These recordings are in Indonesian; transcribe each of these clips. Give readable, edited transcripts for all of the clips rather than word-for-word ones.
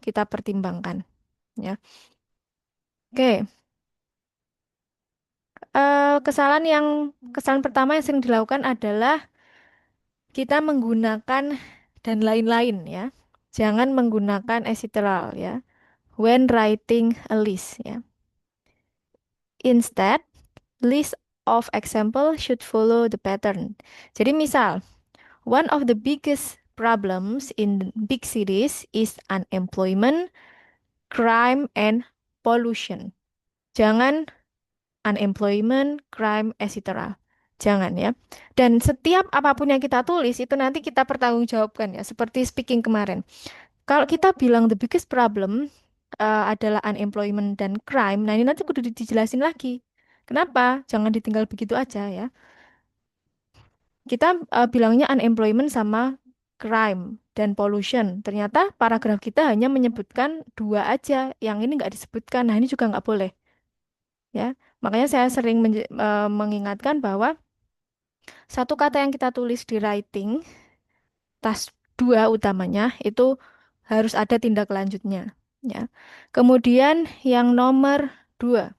kita pertimbangkan ya. Oke, kesalahan pertama yang sering dilakukan adalah kita menggunakan dan lain-lain ya. Jangan menggunakan etc. ya. When writing a list ya. Instead, list of example should follow the pattern. Jadi misal, one of the biggest problems in big cities is unemployment, crime, and pollution. Jangan unemployment, crime, etc. Jangan ya. Dan setiap apapun yang kita tulis itu nanti kita pertanggungjawabkan ya. Seperti speaking kemarin. Kalau kita bilang the biggest problem adalah unemployment dan crime, nah ini nanti kudu dijelasin lagi. Kenapa? Jangan ditinggal begitu aja ya. Kita bilangnya unemployment sama crime dan pollution. Ternyata paragraf kita hanya menyebutkan dua aja, yang ini nggak disebutkan. Nah ini juga nggak boleh ya. Makanya saya sering mengingatkan bahwa satu kata yang kita tulis di writing, tas dua utamanya itu harus ada tindak lanjutnya ya. Kemudian yang nomor dua.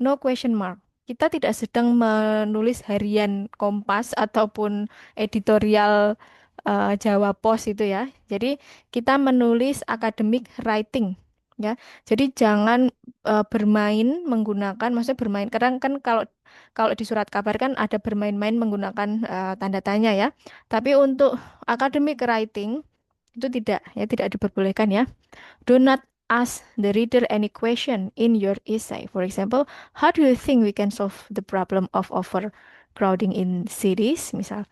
No question mark. Kita tidak sedang menulis harian Kompas ataupun editorial Jawa Pos itu ya. Jadi kita menulis academic writing ya. Jadi jangan bermain menggunakan, maksudnya bermain. Kadang kan kalau kalau di surat kabar kan ada bermain-main menggunakan tanda tanya ya. Tapi untuk academic writing itu tidak ya, tidak diperbolehkan ya. Do not ask the reader any question in your essay. For example, how do you think we can solve the problem of overcrowding in cities? Misal,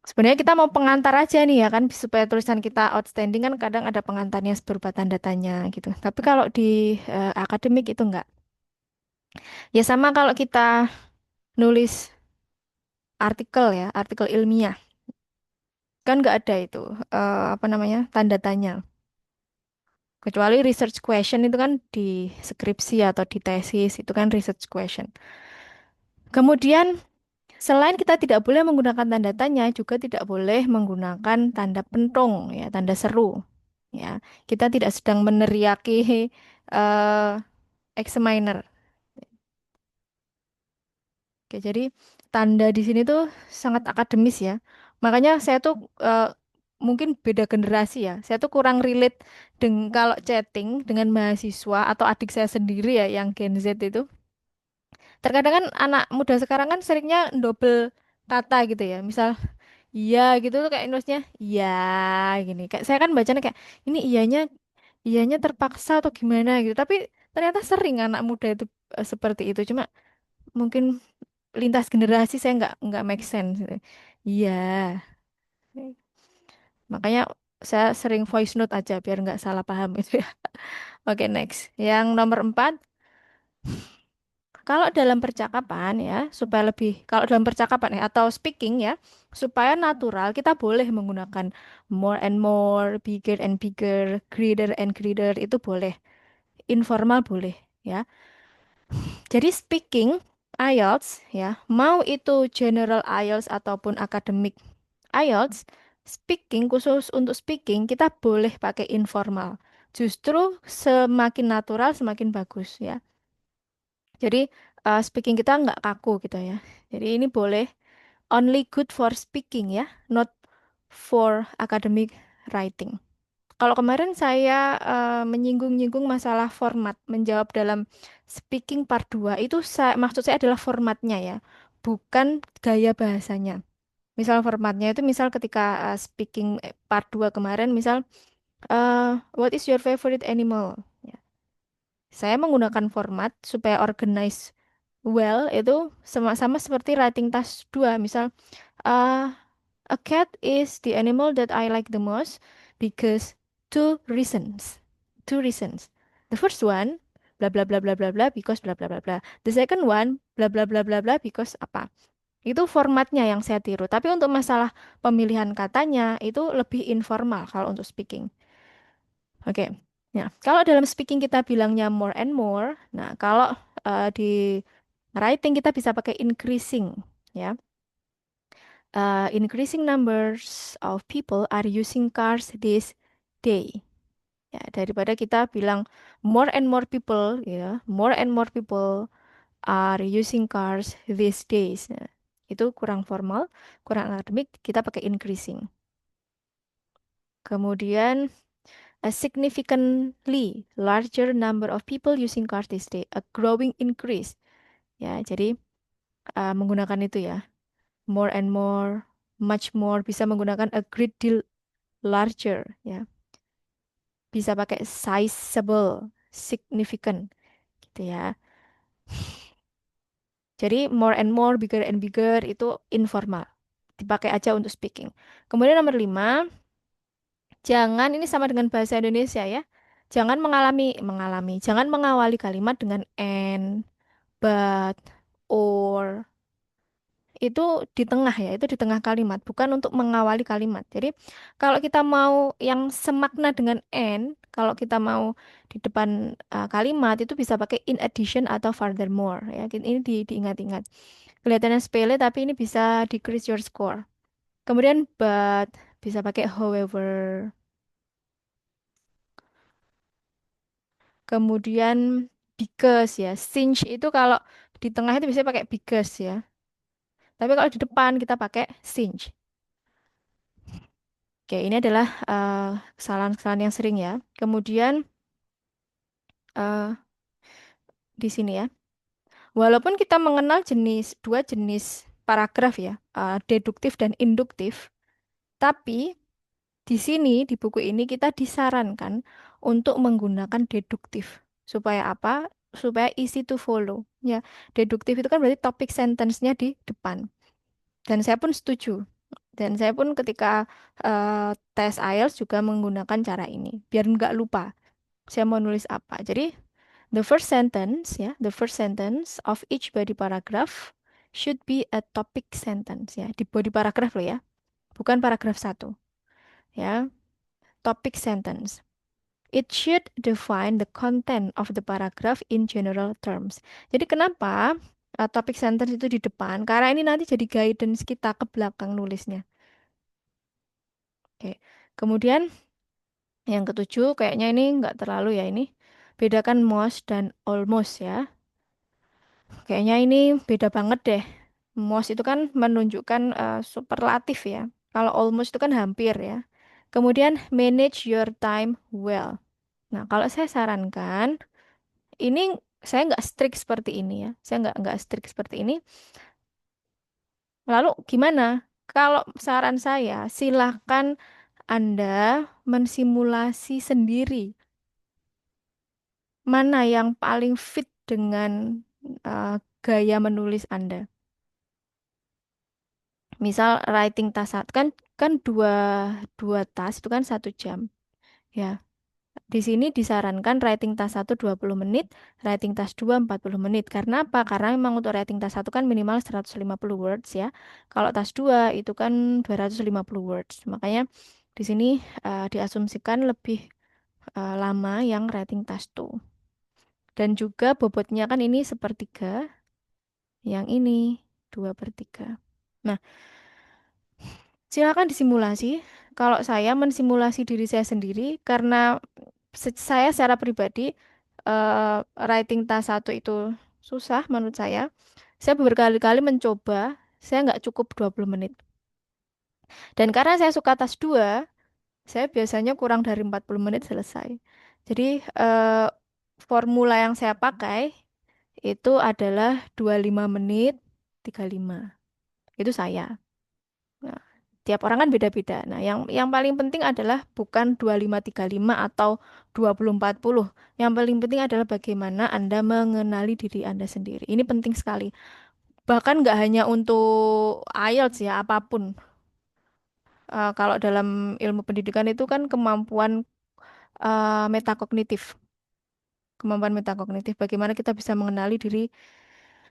sebenarnya kita mau pengantar aja nih ya kan, supaya tulisan kita outstanding kan kadang ada pengantarnya berupa tanda tanya gitu. Tapi kalau di akademik itu enggak. Ya sama kalau kita nulis artikel ya, artikel ilmiah, kan nggak ada itu apa namanya tanda tanya. Kecuali research question itu kan di skripsi atau di tesis itu kan research question. Kemudian selain kita tidak boleh menggunakan tanda tanya, juga tidak boleh menggunakan tanda pentung ya, tanda seru ya. Kita tidak sedang meneriaki eh examiner. Oke, jadi tanda di sini tuh sangat akademis ya. Makanya saya tuh mungkin beda generasi ya. Saya tuh kurang relate dengan kalau chatting dengan mahasiswa atau adik saya sendiri ya yang Gen Z itu. Terkadang kan anak muda sekarang kan seringnya double kata gitu ya. Misal iya gitu tuh kayak Indonesia iya gini. Kayak saya kan bacanya kayak ini iyanya terpaksa atau gimana gitu. Tapi ternyata sering anak muda itu seperti itu. Cuma mungkin lintas generasi saya nggak make sense gitu. Iya. Makanya saya sering voice note aja biar nggak salah paham gitu ya. Oke, next. Yang nomor 4, kalau dalam percakapan ya, supaya lebih, kalau dalam percakapan ya, atau speaking ya, supaya natural, kita boleh menggunakan more and more, bigger and bigger, greater and greater, itu boleh. Informal boleh ya. Jadi speaking IELTS ya, mau itu general IELTS ataupun academic IELTS, speaking khusus untuk speaking kita boleh pakai informal. Justru semakin natural semakin bagus ya. Jadi speaking kita nggak kaku gitu ya. Jadi ini boleh only good for speaking ya, not for academic writing. Kalau kemarin saya menyinggung-nyinggung masalah format, menjawab dalam speaking part 2 itu maksud saya adalah formatnya ya, bukan gaya bahasanya. Misal formatnya itu misal ketika speaking part 2 kemarin, misal what is your favorite animal? Ya. Saya menggunakan format supaya organize well itu sama-sama seperti writing task 2. Misal uh, a cat is the animal that I like the most because two reasons. Two reasons. The first one, bla bla bla bla bla bla because bla bla bla bla. The second one, bla bla bla bla bla because apa? Itu formatnya yang saya tiru. Tapi untuk masalah pemilihan katanya itu lebih informal kalau untuk speaking. Oke. Nah, kalau dalam speaking kita bilangnya more and more, nah kalau di writing kita bisa pakai increasing, ya. Increasing numbers of people are using cars these day. Ya, daripada kita bilang more and more people, ya, more and more people are using cars these days. Nah, itu kurang formal, kurang akademik, kita pakai increasing. Kemudian a significantly larger number of people using cars this day, a growing increase. Ya, jadi menggunakan itu ya, more and more, much more, bisa menggunakan a great deal larger, ya. Bisa pakai sizable, significant, gitu ya. Jadi more and more, bigger and bigger itu informal. Dipakai aja untuk speaking. Kemudian nomor 5, jangan ini sama dengan bahasa Indonesia ya. Jangan jangan mengawali kalimat dengan and, but, or. Itu di tengah ya, itu di tengah kalimat, bukan untuk mengawali kalimat. Jadi kalau kita mau yang semakna dengan and, kalau kita mau di depan kalimat itu bisa pakai in addition atau furthermore ya. Ini diingat-ingat. Kelihatannya sepele tapi ini bisa decrease your score. Kemudian but bisa pakai however. Kemudian because ya. Since itu kalau di tengah itu bisa pakai because ya. Tapi kalau di depan kita pakai since. Oke, ini adalah kesalahan-kesalahan yang sering ya. Kemudian eh, di sini ya. Walaupun kita mengenal dua jenis paragraf ya, deduktif dan induktif, tapi di sini, di buku ini kita disarankan untuk menggunakan deduktif. Supaya apa? Supaya easy to follow. Ya, deduktif itu kan berarti topik sentence-nya di depan. Dan saya pun setuju. Dan saya pun ketika tes IELTS juga menggunakan cara ini. Biar nggak lupa saya mau nulis apa. Jadi, the first sentence, ya, the first sentence of each body paragraph should be a topic sentence. Ya, di body paragraph loh ya. Bukan paragraf satu. Ya, topic sentence. It should define the content of the paragraph in general terms. Jadi kenapa topik sentence itu di depan? Karena ini nanti jadi guidance kita ke belakang nulisnya. Oke. Kemudian yang ketujuh, kayaknya ini nggak terlalu ya ini. Bedakan most dan almost ya. Kayaknya ini beda banget deh. Most itu kan menunjukkan superlatif ya. Kalau almost itu kan hampir ya. Kemudian manage your time well. Nah, kalau saya sarankan, ini saya nggak strict seperti ini ya. Saya nggak strict seperti ini. Lalu gimana? Kalau saran saya, silahkan Anda mensimulasi sendiri mana yang paling fit dengan gaya menulis Anda. Misal writing task satu kan kan dua task itu kan 1 jam. Ya, di sini disarankan writing task satu 20 menit, writing task 2 40 menit. Karena apa? Karena memang untuk writing task satu kan minimal 150 words ya. Kalau task 2 itu kan 250 words. Makanya di sini diasumsikan lebih lama yang writing task 2. Dan juga bobotnya kan ini sepertiga, yang ini 2/3. Nah, silakan disimulasi. Kalau saya mensimulasi diri saya sendiri karena saya secara pribadi writing task satu itu susah menurut saya. Saya berkali-kali mencoba, saya nggak cukup 20 menit. Dan karena saya suka task 2, saya biasanya kurang dari 40 menit selesai. Jadi formula yang saya pakai itu adalah 25 menit 35. Itu saya. Nah, tiap orang kan beda-beda. Nah, yang paling penting adalah bukan 25 35 atau 20 40. Yang paling penting adalah bagaimana Anda mengenali diri Anda sendiri. Ini penting sekali. Bahkan nggak hanya untuk IELTS ya, apapun. Kalau dalam ilmu pendidikan itu kan kemampuan metakognitif. Kemampuan metakognitif, bagaimana kita bisa mengenali diri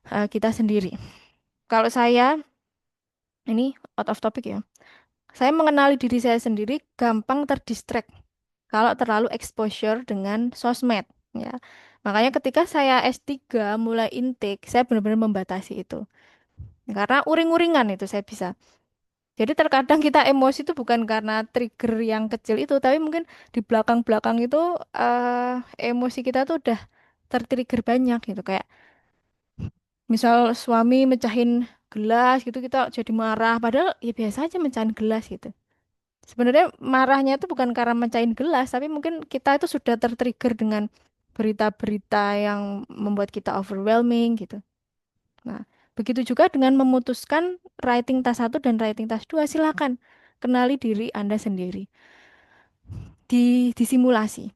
kita sendiri. Kalau saya, ini out of topic ya. Saya mengenali diri saya sendiri gampang terdistract kalau terlalu exposure dengan sosmed ya. Makanya ketika saya S3 mulai intake, saya benar-benar membatasi itu. Karena uring-uringan itu saya bisa. Jadi terkadang kita emosi itu bukan karena trigger yang kecil itu, tapi mungkin di belakang-belakang itu emosi kita tuh udah tertrigger banyak gitu. Kayak misal suami mecahin gelas gitu kita jadi marah, padahal ya biasa aja mecahin gelas gitu. Sebenarnya marahnya itu bukan karena mecahin gelas, tapi mungkin kita itu sudah tertrigger dengan berita-berita yang membuat kita overwhelming gitu. Nah, begitu juga dengan memutuskan writing task 1 dan writing task 2, silakan kenali diri Anda sendiri. Disimulasi.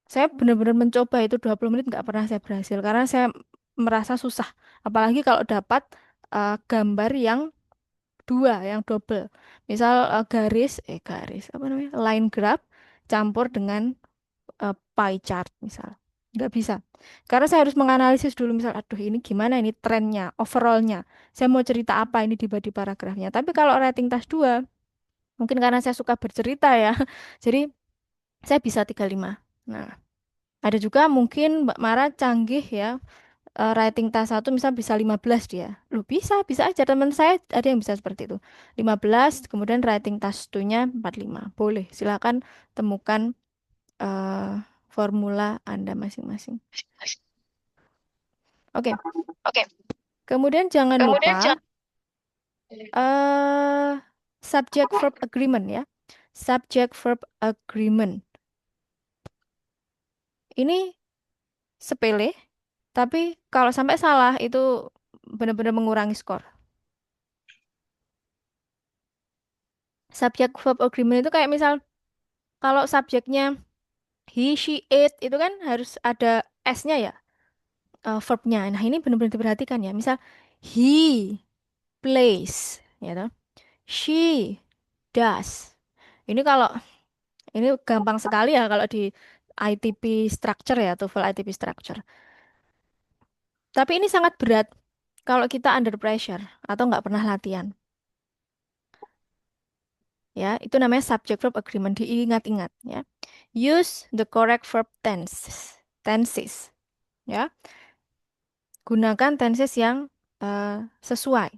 Saya benar-benar mencoba itu 20 menit nggak pernah saya berhasil karena saya merasa susah. Apalagi kalau dapat gambar yang dua, yang double. Misal garis, apa namanya? Line graph campur dengan pie chart misal. Nggak bisa. Karena saya harus menganalisis dulu misal, aduh ini gimana ini trennya, overallnya. Saya mau cerita apa ini di paragrafnya. Tapi kalau writing task 2 mungkin karena saya suka bercerita ya. Jadi saya bisa 35. Nah, ada juga mungkin Mbak Mara canggih ya, writing task 1 misal bisa 15 dia. Loh bisa aja teman saya ada yang bisa seperti itu. 15 kemudian writing task 2-nya 45. Boleh, silakan temukan eh, formula Anda masing-masing. Oke, Oke, kemudian jangan kemudian lupa eh subject verb agreement ya. Subject verb agreement. Ini sepele, tapi kalau sampai salah itu benar-benar mengurangi skor. Subject verb agreement itu kayak misal kalau subjeknya he, she, it itu kan harus ada s-nya ya, verbnya. Nah ini benar-benar diperhatikan ya. Misal he plays, ya toh. She does. Ini kalau ini gampang sekali ya kalau di ITP structure ya, TOEFL ITP structure. Tapi ini sangat berat kalau kita under pressure atau nggak pernah latihan. Ya, itu namanya subject verb agreement. Diingat-ingat ya. Use the correct verb tenses. Ya, gunakan tenses yang sesuai.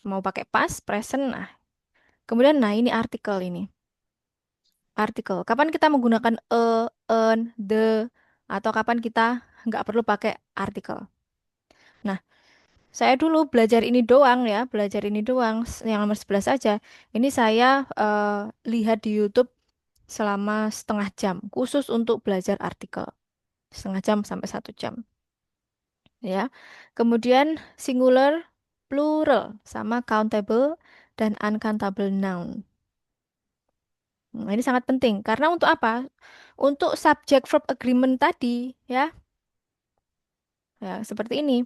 Mau pakai past, present, nah. Kemudian, nah ini artikel ini. Artikel. Kapan kita menggunakan en, the, atau kapan kita nggak perlu pakai artikel. Nah, saya dulu belajar ini doang ya, belajar ini doang, yang nomor 11 aja. Ini saya lihat di YouTube selama setengah jam, khusus untuk belajar artikel. Setengah jam sampai 1 jam. Ya. Kemudian singular, plural, sama countable dan uncountable noun. Nah, ini sangat penting karena untuk apa? Untuk subject verb agreement tadi, ya. Ya, seperti ini.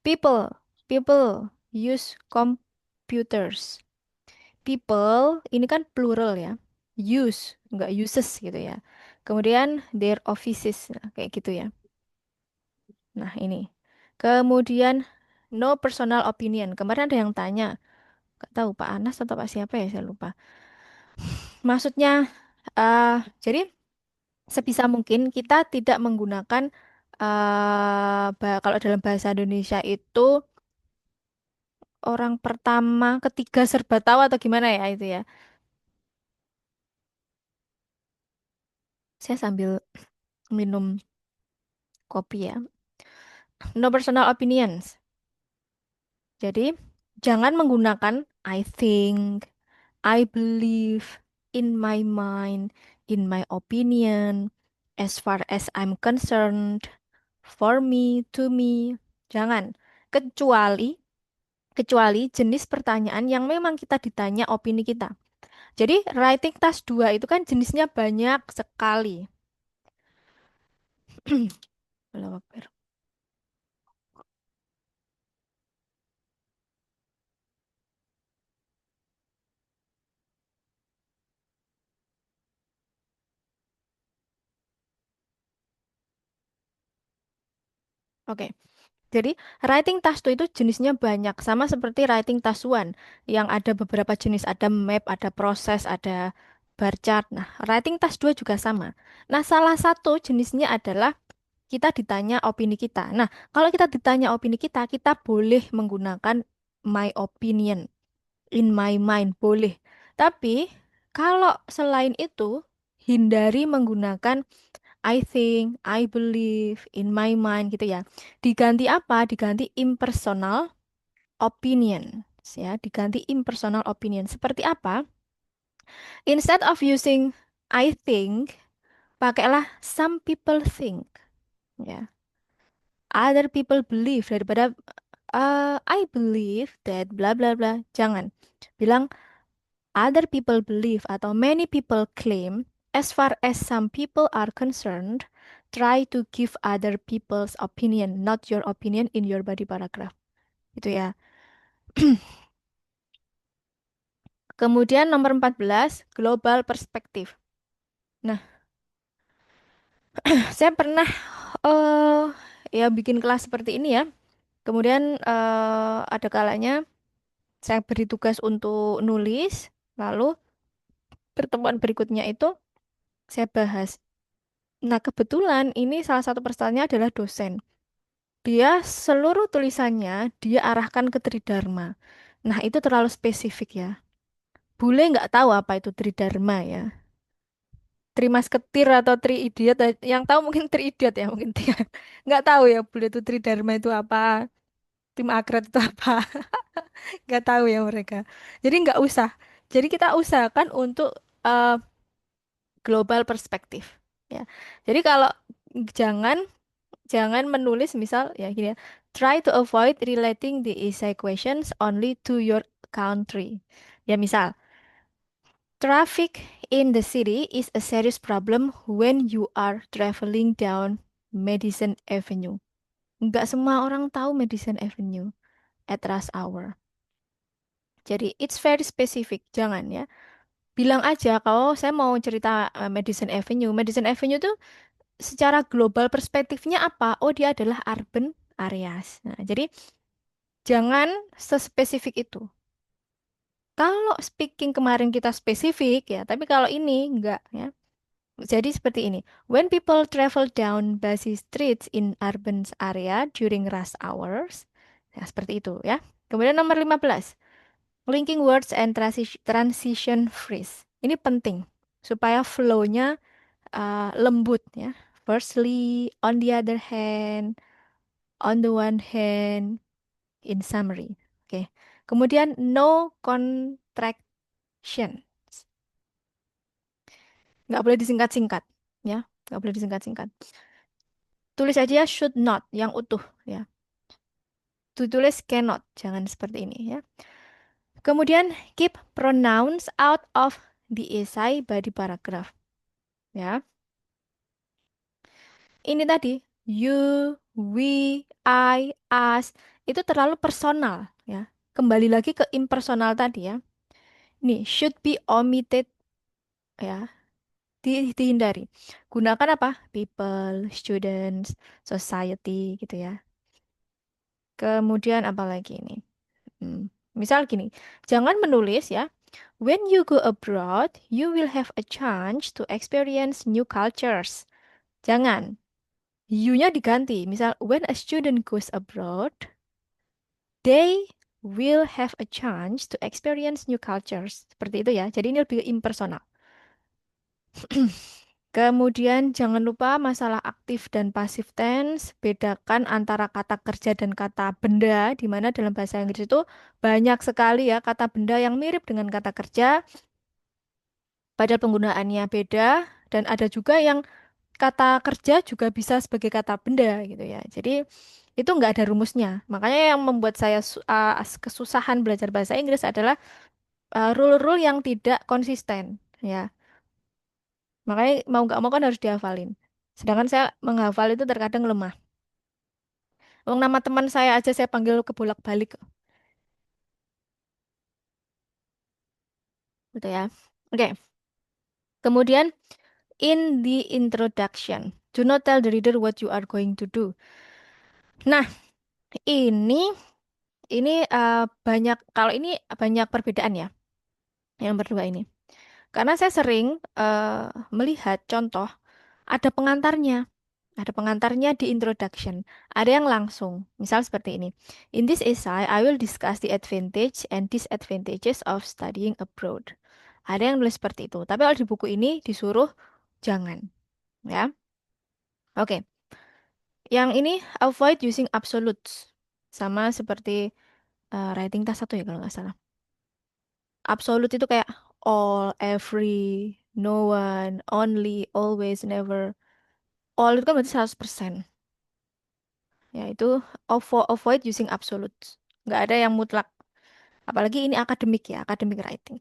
People, people use computers. People ini kan plural ya. Use, enggak uses gitu ya. Kemudian their offices, nah, kayak gitu ya. Nah, ini. Kemudian no personal opinion. Kemarin ada yang tanya, nggak tahu Pak Anas atau Pak siapa ya, saya lupa. Maksudnya, jadi sebisa mungkin kita tidak menggunakan kalau dalam bahasa Indonesia itu orang pertama, ketiga serba tahu atau gimana ya itu ya. Saya sambil minum kopi ya. No personal opinions. Jadi jangan menggunakan I think, I believe, in my mind, in my opinion, as far as I'm concerned, for me, to me. Jangan. Kecuali kecuali jenis pertanyaan yang memang kita ditanya opini kita. Jadi writing task 2 itu kan jenisnya banyak sekali. Allahu Akbar. Oke. Jadi writing task 2 itu jenisnya banyak, sama seperti writing task 1 yang ada beberapa jenis, ada map, ada proses, ada bar chart. Nah, writing task 2 juga sama. Nah, salah satu jenisnya adalah kita ditanya opini kita. Nah, kalau kita ditanya opini kita boleh menggunakan my opinion, in my mind, boleh. Tapi kalau selain itu, hindari menggunakan I think, I believe, in my mind gitu ya. Diganti apa? Diganti impersonal opinion. Ya, diganti impersonal opinion. Seperti apa? Instead of using I think, pakailah some people think. Ya. Other people believe daripada I believe that bla bla bla. Jangan. Bilang other people believe atau many people claim. As far as some people are concerned, try to give other people's opinion, not your opinion in your body paragraph. Itu ya. Kemudian nomor 14, global perspective. Nah, saya pernah eh ya bikin kelas seperti ini ya. Kemudian ada kalanya saya beri tugas untuk nulis, lalu pertemuan berikutnya itu saya bahas. Nah, kebetulan ini salah satu pesertanya adalah dosen. Dia seluruh tulisannya dia arahkan ke Tridharma. Nah, itu terlalu spesifik ya. Bule nggak tahu apa itu Tridharma ya. Trimasketir atau Tri Idiot, yang tahu mungkin Tri Idiot ya mungkin dia. Nggak tahu ya bule itu Tridharma itu apa, tim akret itu apa. Nggak tahu ya mereka. Jadi nggak usah. Jadi kita usahakan untuk eh, global perspektif ya. Jadi kalau jangan jangan menulis misal ya gini ya, try to avoid relating the essay questions only to your country. Ya misal, traffic in the city is a serious problem when you are traveling down Madison Avenue. Nggak semua orang tahu Madison Avenue at rush hour. Jadi it's very specific, jangan ya. Bilang aja kalau saya mau cerita Madison Avenue. Madison Avenue tuh secara global perspektifnya apa? Oh, dia adalah urban areas. Nah, jadi jangan sespesifik itu. Kalau speaking kemarin kita spesifik ya, tapi kalau ini enggak ya. Jadi seperti ini. When people travel down busy streets in urban area during rush hours, ya seperti itu ya. Kemudian nomor 15, linking words and transition phrase. Ini penting supaya flow-nya lembut ya. Firstly, on the other hand, on the one hand, in summary. Oke. Kemudian no contraction. Nggak boleh disingkat-singkat. Ya. Nggak boleh disingkat-singkat. Tulis aja should not yang utuh. Ya. Tulis cannot. Jangan seperti ini ya. Kemudian keep pronouns out of the essay body paragraph. Ya. Ini tadi you, we, I, us itu terlalu personal ya. Kembali lagi ke impersonal tadi ya. Nih, should be omitted ya. Dihindari. Gunakan apa? People, students, society gitu ya. Kemudian apa lagi ini? Misal gini, jangan menulis ya. When you go abroad, you will have a chance to experience new cultures. Jangan. You-nya diganti. Misal, when a student goes abroad, they will have a chance to experience new cultures. Seperti itu ya. Jadi ini lebih impersonal. Kemudian jangan lupa masalah aktif dan pasif tense, bedakan antara kata kerja dan kata benda, di mana dalam bahasa Inggris itu banyak sekali ya kata benda yang mirip dengan kata kerja, padahal penggunaannya beda, dan ada juga yang kata kerja juga bisa sebagai kata benda gitu ya. Jadi itu nggak ada rumusnya. Makanya yang membuat saya kesusahan belajar bahasa Inggris adalah rule-rule yang tidak konsisten ya. Makanya mau nggak mau kan harus dihafalin. Sedangkan saya menghafal itu terkadang lemah. Wong nama teman saya aja saya panggil kebolak-balik. Gitu ya. Oke. Kemudian in the introduction, do not tell the reader what you are going to do. Nah, ini banyak kalau ini banyak perbedaan ya yang berdua ini. Karena saya sering melihat contoh ada pengantarnya. Ada pengantarnya di introduction. Ada yang langsung. Misal seperti ini. In this essay, I will discuss the advantage and disadvantages of studying abroad. Ada yang nulis seperti itu. Tapi kalau di buku ini disuruh jangan. Ya. Oke. Yang ini avoid using absolutes. Sama seperti writing task satu ya kalau nggak salah. Absolute itu kayak all, every, no one, only, always, never. All itu kan berarti 100%. Ya, itu avoid using absolutes. Nggak ada yang mutlak. Apalagi ini akademik ya, academic writing.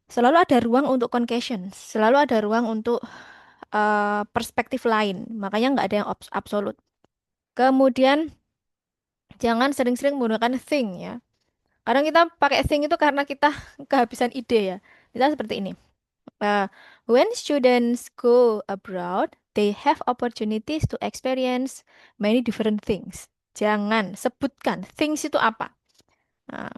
Selalu ada ruang untuk concussion. Selalu ada ruang untuk perspektif lain. Makanya nggak ada yang absolut. Kemudian jangan sering-sering menggunakan think ya. Kadang kita pakai think itu karena kita kehabisan ide ya. Kita seperti ini. Uh, when students go abroad, they have opportunities to experience many different things. Jangan sebutkan things itu apa. Nah,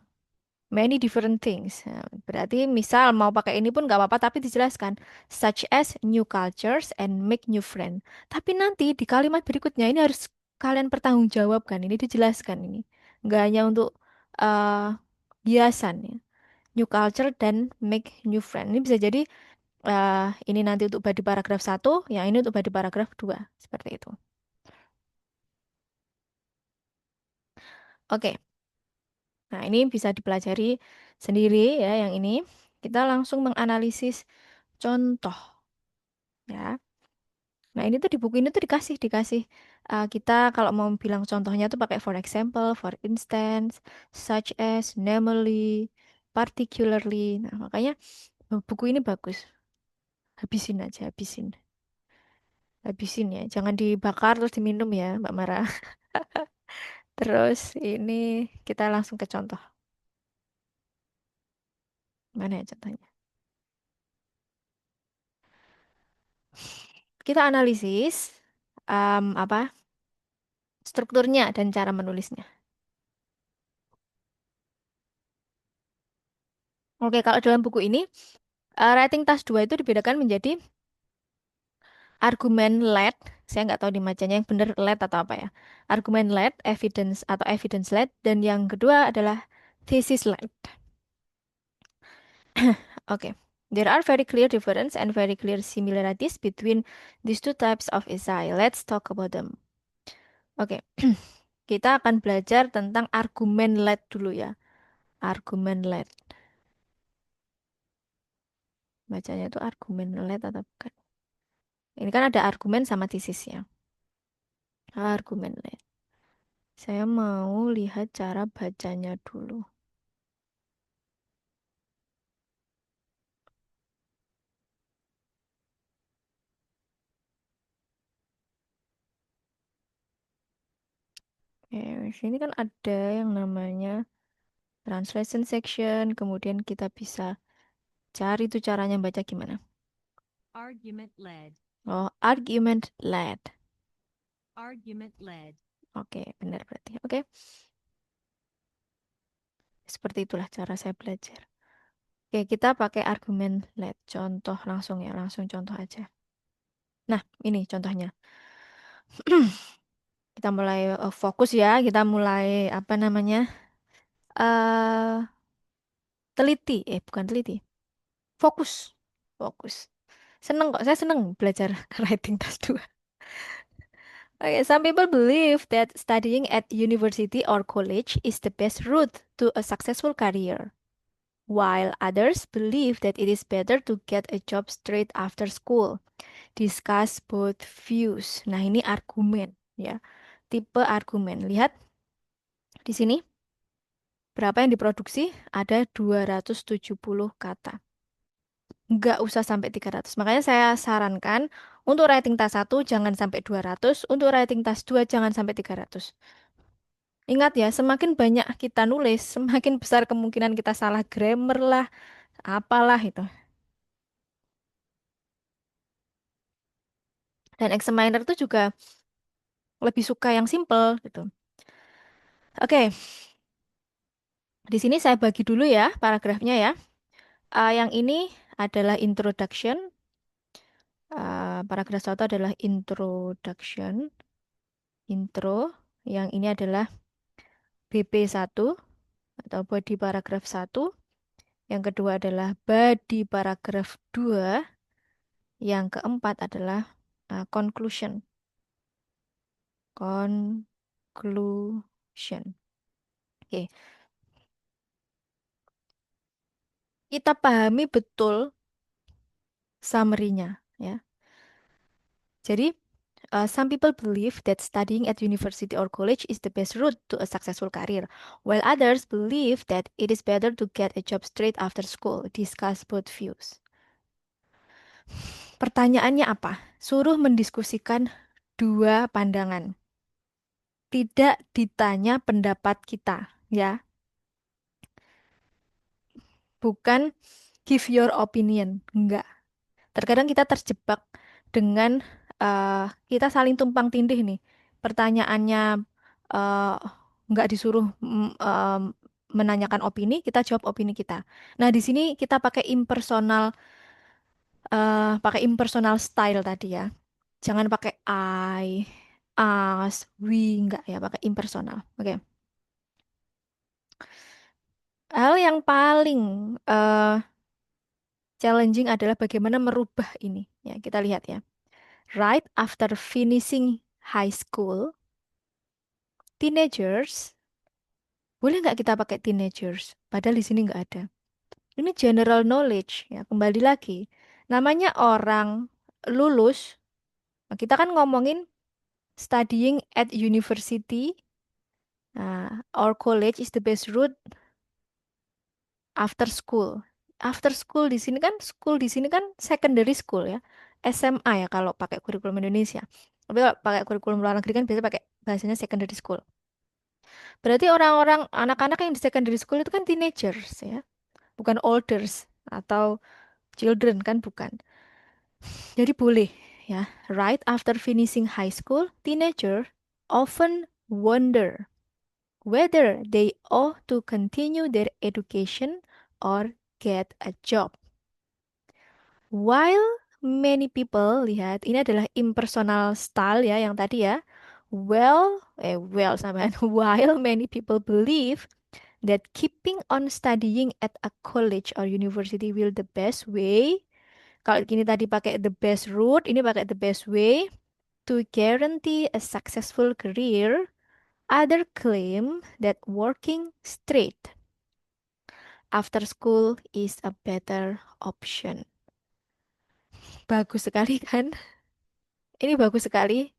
many different things. Nah, berarti misal mau pakai ini pun nggak apa-apa, tapi dijelaskan such as new cultures and make new friend. Tapi nanti di kalimat berikutnya ini harus kalian pertanggungjawabkan. Ini dijelaskan ini. Nggak hanya untuk uh, hiasan ya. New culture dan make new friend. Ini bisa jadi ini nanti untuk body paragraf satu, yang ini untuk body paragraf 2. Seperti itu. Oke. Nah, ini bisa dipelajari sendiri ya yang ini. Kita langsung menganalisis contoh ya. Nah, ini tuh di buku ini tuh dikasih kita kalau mau bilang contohnya tuh pakai for example, for instance, such as, namely, particularly. Nah, makanya buku ini bagus. Habisin aja, habisin. Habisin ya. Jangan dibakar terus diminum ya, Mbak Mara. Terus ini kita langsung ke contoh. Mana ya contohnya? Kita analisis apa strukturnya dan cara menulisnya. Oke, kalau dalam buku ini writing task 2 itu dibedakan menjadi argumen led. Saya nggak tahu dimacanya yang benar led atau apa ya. Argumen led, evidence atau evidence led, dan yang kedua adalah thesis led. Oke. There are very clear difference and very clear similarities between these two types of essay. Let's talk about them. Oke. Kita akan belajar tentang argumen led dulu ya. Argumen led. Bacanya itu argumen led atau bukan? Ini kan ada argumen sama tesisnya. Argumen led. Saya mau lihat cara bacanya dulu. Di sini kan ada yang namanya translation section. Kemudian kita bisa cari tuh caranya baca gimana. Argument led. Oh, argument led. Argument led. Oke, benar berarti. Oke. Seperti itulah cara saya belajar. Oke, kita pakai argumen led. Contoh langsung ya, langsung contoh aja. Nah, ini contohnya. Kita mulai fokus ya, kita mulai apa namanya? eh teliti, bukan teliti. Fokus. Fokus. Seneng kok, saya seneng belajar writing task 2. Okay, some people believe that studying at university or college is the best route to a successful career, while others believe that it is better to get a job straight after school. Discuss both views. Nah, ini argumen ya. Tipe argumen. Lihat di sini berapa yang diproduksi? Ada 270 kata. Nggak usah sampai 300. Makanya saya sarankan untuk writing task 1 jangan sampai 200, untuk writing task 2 jangan sampai 300. Ingat ya, semakin banyak kita nulis, semakin besar kemungkinan kita salah grammar lah, apalah itu. Dan examiner tuh juga lebih suka yang simple gitu. Oke, di sini saya bagi dulu ya paragrafnya ya. Yang ini adalah introduction. paragraf satu adalah introduction, intro. Yang ini adalah BP1 atau body paragraf satu. Yang kedua adalah body paragraf 2. Yang keempat adalah conclusion. Conclusion. Oke, kita pahami betul summary-nya ya. Jadi, some people believe that studying at university or college is the best route to a successful career, while others believe that it is better to get a job straight after school. Discuss both views. Pertanyaannya apa? Suruh mendiskusikan dua pandangan. Tidak ditanya pendapat kita, ya. Bukan give your opinion, enggak. Terkadang kita terjebak dengan kita saling tumpang tindih nih. Pertanyaannya eh, nggak disuruh menanyakan opini, kita jawab opini kita. Nah, di sini kita pakai impersonal style tadi ya. Jangan pakai I, us, we, nggak ya, pakai impersonal. Oke. Hal yang paling challenging adalah bagaimana merubah ini. Ya, kita lihat ya. Right after finishing high school, teenagers, boleh nggak kita pakai teenagers? Padahal di sini nggak ada. Ini general knowledge ya, kembali lagi. Namanya orang lulus, nah, kita kan ngomongin studying at university or college is the best route after school. After school di sini kan school di sini kan secondary school ya. SMA ya kalau pakai kurikulum Indonesia. Tapi kalau pakai kurikulum luar negeri kan biasanya pakai bahasanya secondary school. Berarti orang-orang anak-anak yang di secondary school itu kan teenagers ya, bukan elders atau children kan bukan. Jadi boleh ya. Right after finishing high school, teenager often wonder whether they ought to continue their education or get a job. While many people, lihat ini adalah impersonal style ya yang tadi ya. Well sama while many people believe that keeping on studying at a college or university will the best way. Kalau gini tadi pakai the best route, ini pakai the best way to guarantee a successful career. Other claim that working straight after school is a better option. Bagus sekali kan? Ini bagus sekali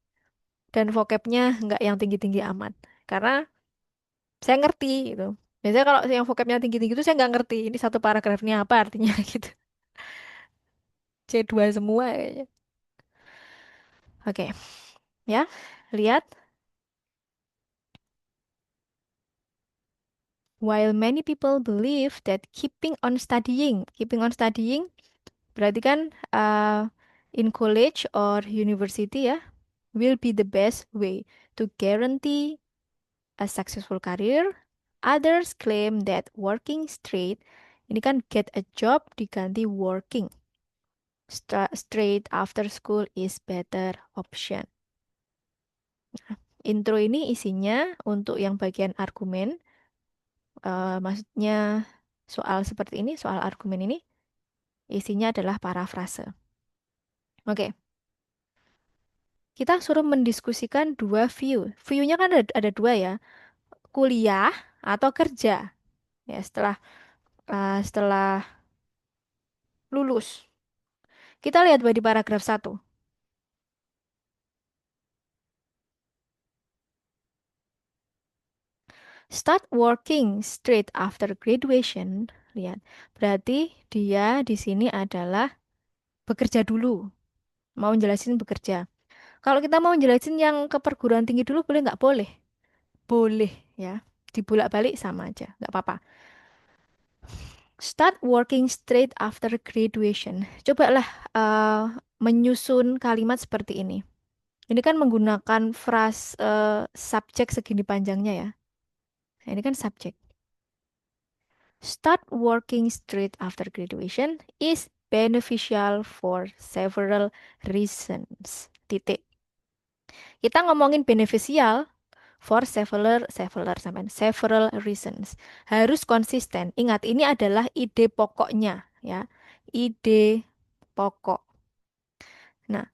dan vocabnya nggak yang tinggi-tinggi amat. Karena saya ngerti gitu. Biasanya kalau yang vocabnya tinggi-tinggi itu saya nggak ngerti. Ini satu paragrafnya apa artinya gitu. C2 semua kayaknya. Oke, ya. Lihat. While many people believe that keeping on studying berarti kan in college or university ya, will be the best way to guarantee a successful career. Others claim that working straight, ini kan get a job diganti working. Straight after school is better option. Intro ini isinya untuk yang bagian argumen, maksudnya soal seperti ini, soal argumen ini, isinya adalah parafrase. Oke, kita suruh mendiskusikan dua view. View-nya kan ada dua ya, kuliah atau kerja. Ya, setelah lulus. Kita lihat di paragraf satu. Start working straight after graduation. Lihat, berarti dia di sini adalah bekerja dulu. Mau jelasin bekerja. Kalau kita mau jelasin yang ke perguruan tinggi dulu boleh nggak? Boleh. Boleh ya. Dibulak-balik sama aja, nggak apa-apa. Start working straight after graduation. Cobalah menyusun kalimat seperti ini. Ini kan menggunakan frase subjek segini panjangnya ya. Nah, ini kan subjek. Start working straight after graduation is beneficial for several reasons. Titik. Kita ngomongin beneficial for several reasons. Harus konsisten. Ingat, ini adalah ide pokoknya ya. Ide pokok. Nah,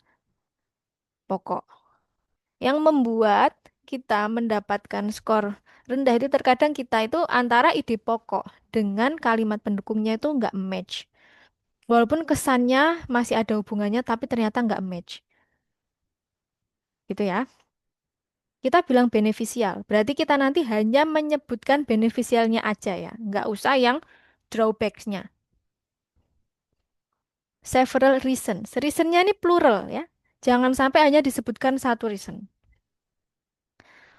pokok. Yang membuat kita mendapatkan skor rendah itu terkadang kita itu antara ide pokok dengan kalimat pendukungnya itu nggak match. Walaupun kesannya masih ada hubungannya, tapi ternyata nggak match. Gitu ya. Kita bilang beneficial. Berarti kita nanti hanya menyebutkan beneficialnya aja ya. Nggak usah yang drawbacks-nya. Several reasons. Reasonnya ini plural ya. Jangan sampai hanya disebutkan satu reason.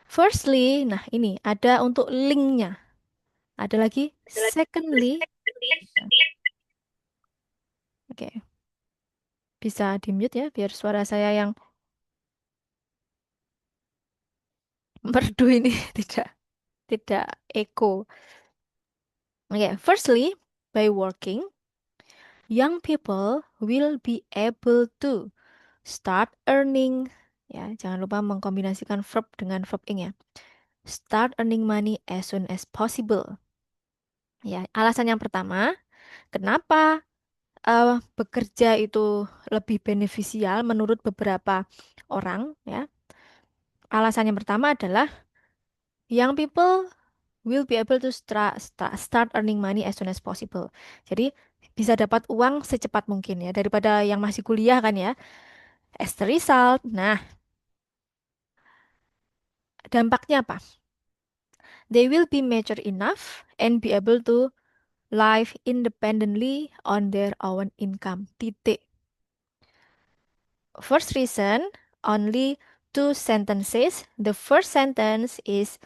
Firstly, nah ini ada untuk linknya. Ada lagi secondly. Oke, bisa di-mute ya biar suara saya yang merdu ini tidak echo. Oke, firstly, by working, young people will be able to start earning. Ya, jangan lupa mengkombinasikan verb dengan verb ing ya. Start earning money as soon as possible. Ya, alasan yang pertama, kenapa bekerja itu lebih beneficial menurut beberapa orang ya. Alasan yang pertama adalah young people will be able to start earning money as soon as possible. Jadi bisa dapat uang secepat mungkin ya daripada yang masih kuliah kan ya. As the result, nah dampaknya apa? They will be mature enough and be able to live independently on their own income. Titik. First reason, only two sentences. The first sentence is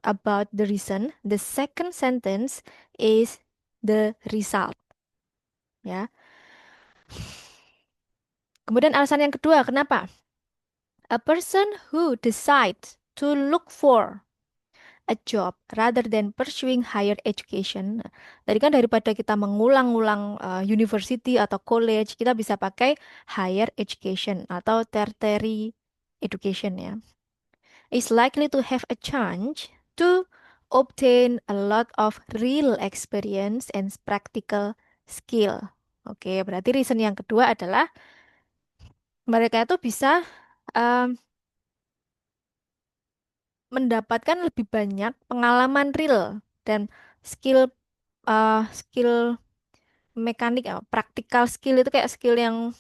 about the reason. The second sentence is the result. Ya. Kemudian alasan yang kedua, kenapa? A person who decides to look for a job rather than pursuing higher education. Nah, tadi kan daripada kita mengulang-ulang university atau college, kita bisa pakai higher education atau tertiary education ya. Is likely to have a chance to obtain a lot of real experience and practical skill. Oke, berarti reason yang kedua adalah mereka itu bisa em, mendapatkan lebih banyak pengalaman real dan skill skill mekanik, praktikal skill itu kayak skill yang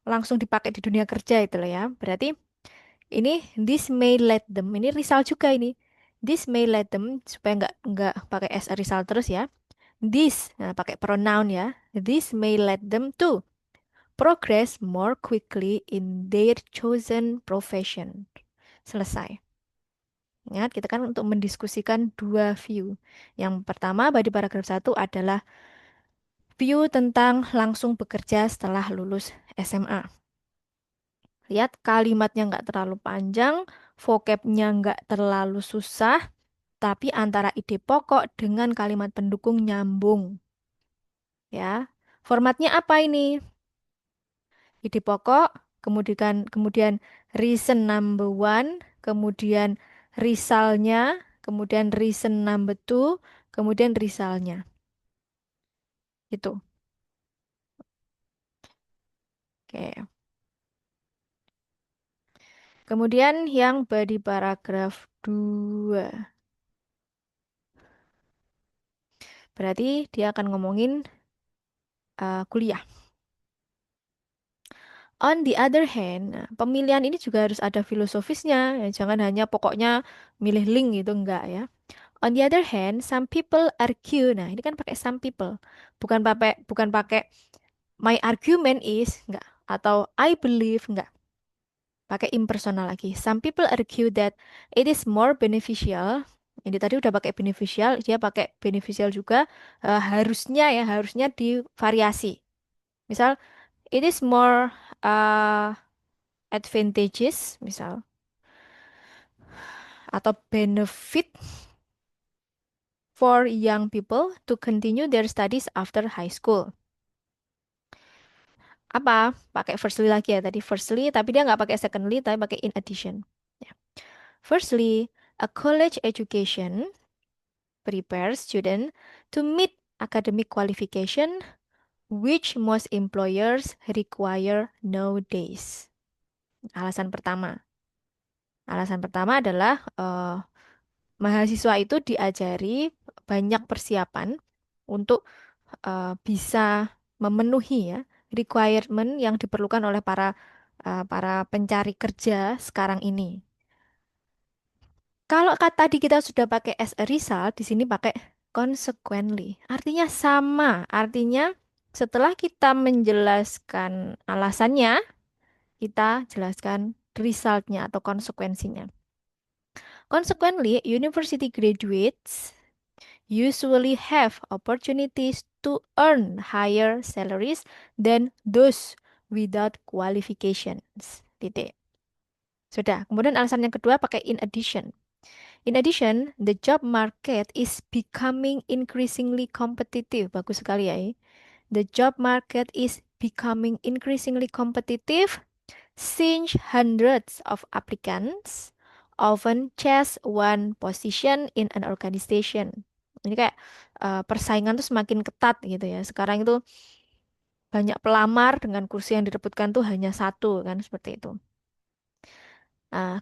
langsung dipakai di dunia kerja itu loh ya. Berarti ini this may let them, ini result juga ini. This may let them supaya nggak pakai as a result terus ya. This, nah, pakai pronoun ya. This may let them to progress more quickly in their chosen profession. Selesai. Ingat, kita kan untuk mendiskusikan dua view. Yang pertama, di paragraf satu adalah view tentang langsung bekerja setelah lulus SMA. Lihat kalimatnya nggak terlalu panjang, vocabnya nggak terlalu susah, tapi antara ide pokok dengan kalimat pendukung nyambung. Ya, formatnya apa ini? Ide pokok, kemudian reason number one, kemudian risalnya, kemudian reason number two, kemudian risalnya. Itu. Oke. Kemudian yang body paragraf 2. Berarti dia akan ngomongin kuliah. On the other hand, nah, pemilihan ini juga harus ada filosofisnya. Ya, jangan hanya pokoknya milih link gitu, enggak ya. On the other hand, some people argue. Nah, ini kan pakai some people. Bukan pakai my argument is enggak atau I believe enggak. Pakai impersonal lagi. Some people argue that it is more beneficial. Ini tadi udah pakai beneficial, dia pakai beneficial juga. Harusnya ya, harusnya divariasi. Misal, it is more uh, advantageous, misal, atau benefit for young people to continue their studies after high school. Apa? Pakai firstly lagi ya tadi firstly, tapi dia nggak pakai secondly, tapi pakai in addition. Ya. Firstly, a college education prepares student to meet academic qualification which most employers require nowadays. Alasan pertama. Alasan pertama adalah mahasiswa itu diajari banyak persiapan untuk bisa memenuhi ya requirement yang diperlukan oleh para pencari kerja sekarang ini. Kalau kata tadi kita sudah pakai as a result, di sini pakai consequently. Artinya sama. Artinya setelah kita menjelaskan alasannya, kita jelaskan resultnya atau konsekuensinya. Consequently, university graduates usually have opportunities to earn higher salaries than those without qualifications. Titik. Sudah. Kemudian alasan yang kedua pakai in addition. In addition, the job market is becoming increasingly competitive. Bagus sekali ya. The job market is becoming increasingly competitive since hundreds of applicants often chase one position in an organization. Ini kayak persaingan tuh semakin ketat gitu ya. Sekarang itu banyak pelamar dengan kursi yang direbutkan tuh hanya satu kan seperti itu.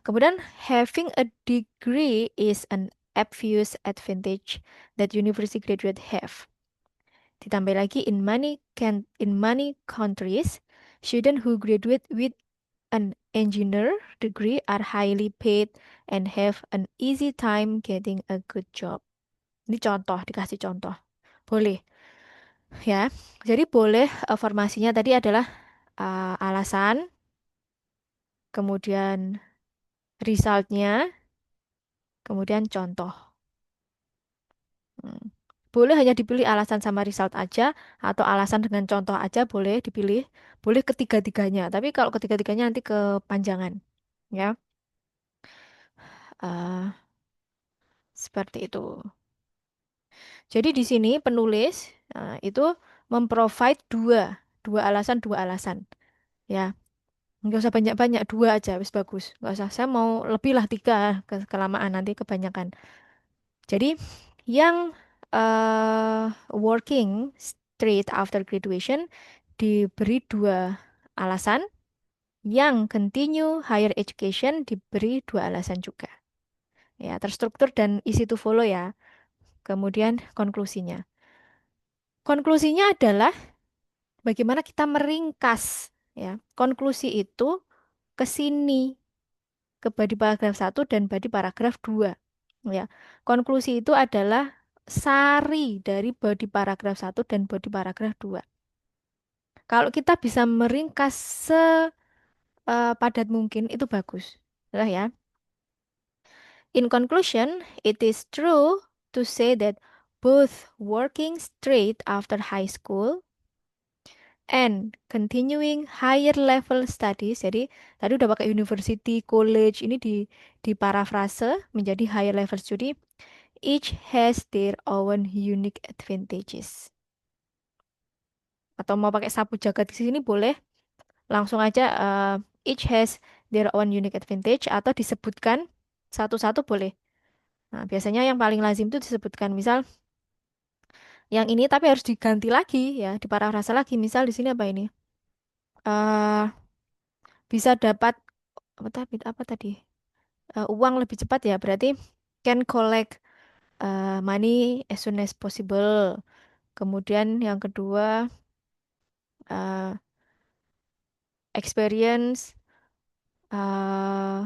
Kemudian having a degree is an obvious advantage that university graduate have. Ditambah lagi in many countries, students who graduate with an engineer degree are highly paid and have an easy time getting a good job. Ini contoh, dikasih contoh. Boleh ya. Jadi boleh formasinya tadi adalah alasan, kemudian resultnya, kemudian contoh. Hmm. Boleh hanya dipilih alasan sama result aja atau alasan dengan contoh aja boleh dipilih. Boleh ketiga-tiganya. Tapi kalau ketiga-tiganya nanti kepanjangan. Ya, Eh, seperti itu. Jadi di sini penulis itu memprovide dua alasan, dua alasan. Ya, nggak usah banyak-banyak, dua aja, wis bagus. Nggak usah, saya mau lebih lah tiga, kelamaan nanti kebanyakan. Jadi yang working straight after graduation diberi dua alasan, yang continue higher education diberi dua alasan juga. Ya, terstruktur dan easy to follow ya. Kemudian konklusinya. Konklusinya adalah bagaimana kita meringkas ya. Konklusi itu ke sini, ke body paragraf satu dan body paragraf 2. Ya. Konklusi itu adalah sari dari body paragraf satu dan body paragraf 2. Kalau kita bisa meringkas sepadat mungkin itu bagus. Lah ya. In conclusion, it is true to say that both working straight after high school and continuing higher level studies. Jadi tadi udah pakai university, college, ini di parafrase menjadi higher level study. Each has their own unique advantages. Atau mau pakai sapu jagat di sini boleh langsung aja each has their own unique advantage atau disebutkan satu-satu boleh. Nah, biasanya yang paling lazim itu disebutkan misal yang ini tapi harus diganti lagi ya, diparafrase lagi. Misal di sini apa ini? eh Bisa dapat apa tadi? Uang lebih cepat ya, berarti can collect money as soon as possible. Kemudian yang kedua eh, experience eh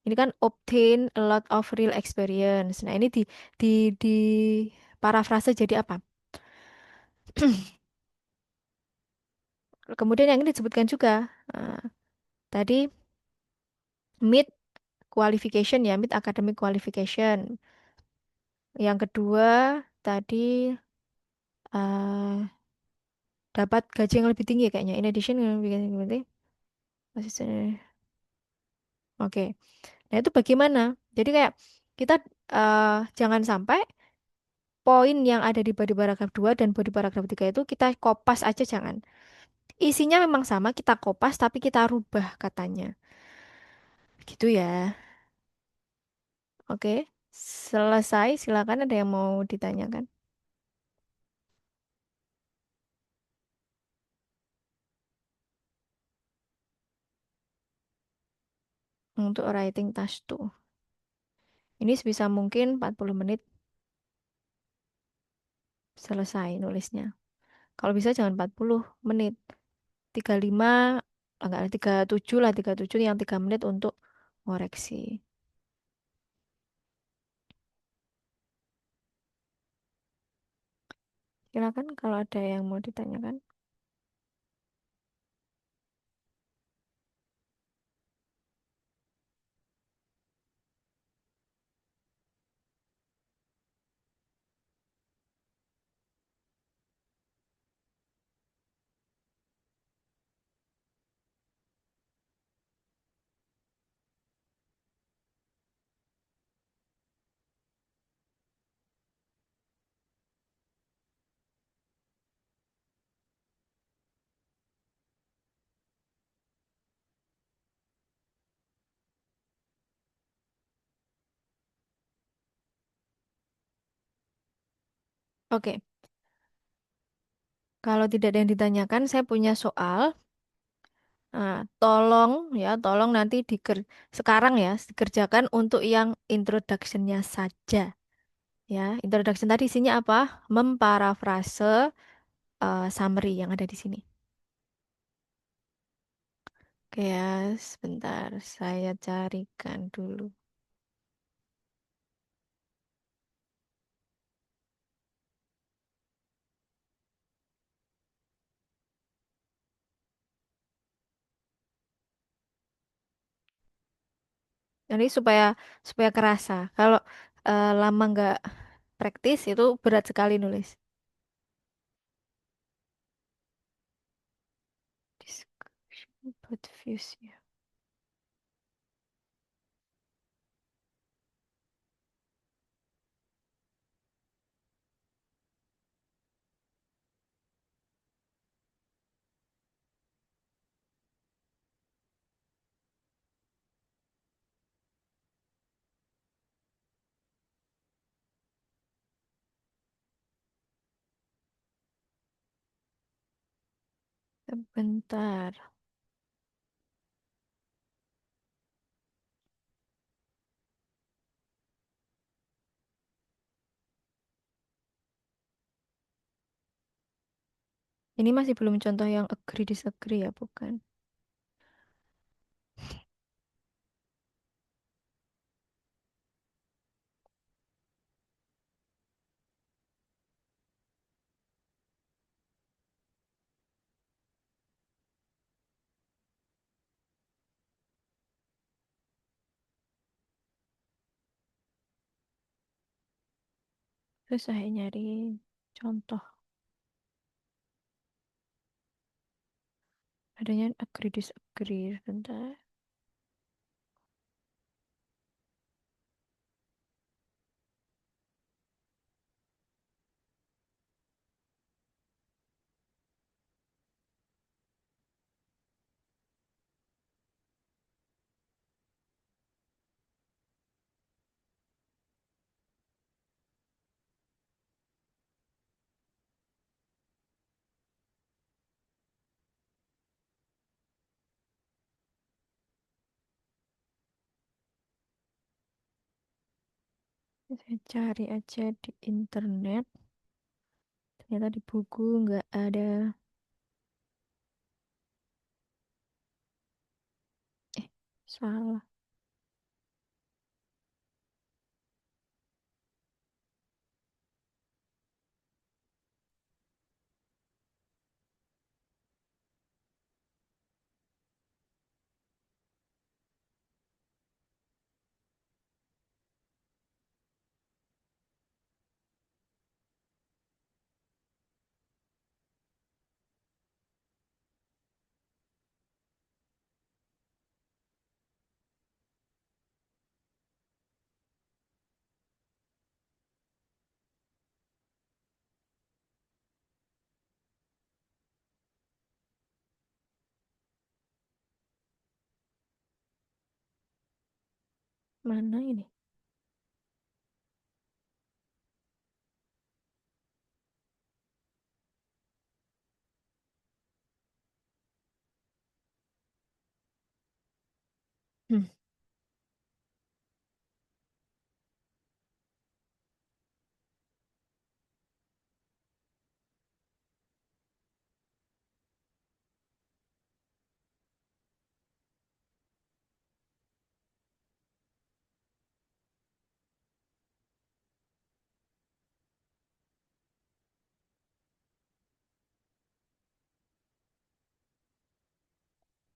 ini kan obtain a lot of real experience. Nah, ini di parafrase jadi apa? Kemudian yang ini disebutkan juga tadi meet qualification ya, meet academic qualification. Yang kedua tadi eh, dapat gaji yang lebih tinggi kayaknya. In addition, yang lebih tinggi. Oke. Nah, itu bagaimana? Jadi kayak kita jangan sampai poin yang ada di body paragraf 2 dan body paragraf 3 itu kita kopas aja jangan. Isinya memang sama, kita kopas tapi kita rubah katanya. Gitu ya. Oke. Selesai, silakan ada yang mau ditanyakan. Untuk writing task tuh. Ini sebisa mungkin 40 menit selesai nulisnya. Kalau bisa jangan 40 menit. 35, enggak 37 lah, 37 yang 3 menit untuk koreksi. Silakan kalau ada yang mau ditanyakan. Oke, kalau tidak ada yang ditanyakan, saya punya soal. Nah, tolong nanti sekarang ya dikerjakan untuk yang introduction-nya saja. Ya, introduction tadi isinya apa? Memparafrase summary yang ada di sini. Oke ya, sebentar saya carikan dulu. Jadi supaya supaya kerasa. Kalau lama nggak praktis itu berat sekali nulis. Description about views ya. Sebentar. Ini masih belum contoh yang agree disagree ya, bukan? Terus saya nyari contoh. Adanya agree disagree. Bentar. Saya cari aja di internet. Ternyata di buku nggak ada. Eh, salah. Mana ini? Hmm,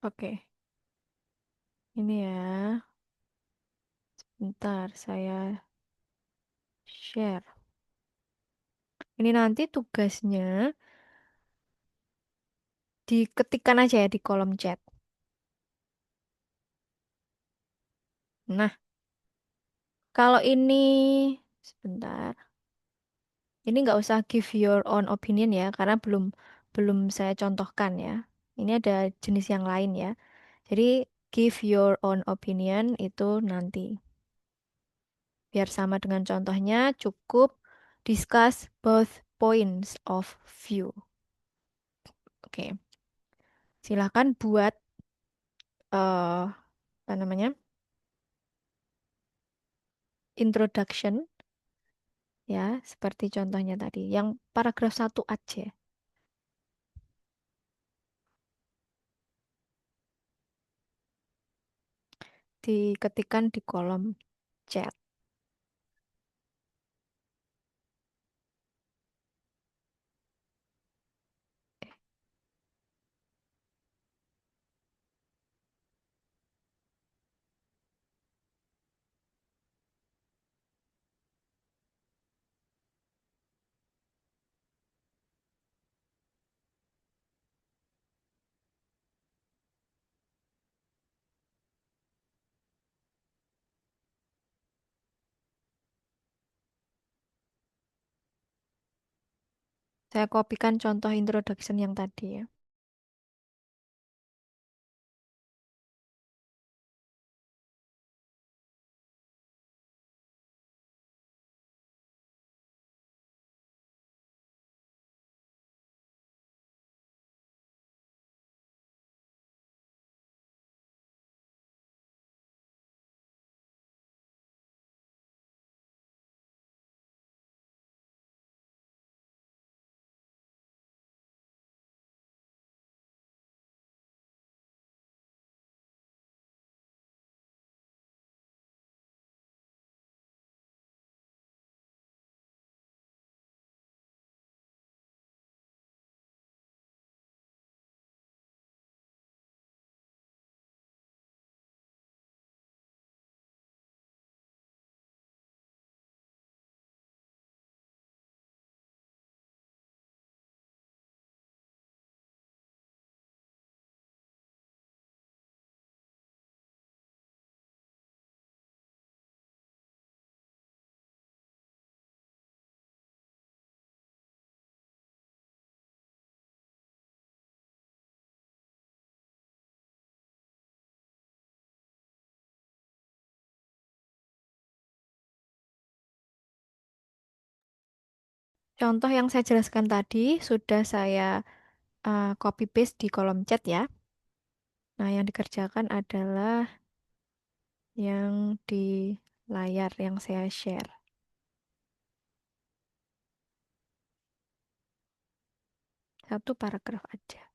oke. Ini ya. Bentar, saya share. Ini nanti tugasnya diketikkan aja ya di kolom chat. Nah, kalau ini sebentar. Ini nggak usah give your own opinion ya, karena belum belum saya contohkan ya. Ini ada jenis yang lain ya. Jadi give your own opinion itu nanti. Biar sama dengan contohnya, cukup discuss both points of view. Oke, silahkan buat apa namanya introduction ya, seperti contohnya tadi. Yang paragraf satu aja diketikkan di kolom chat. Saya kopikan contoh introduction yang tadi ya. Contoh yang saya jelaskan tadi sudah saya copy paste di kolom chat ya. Nah, yang dikerjakan adalah yang di layar yang saya share. Satu paragraf aja.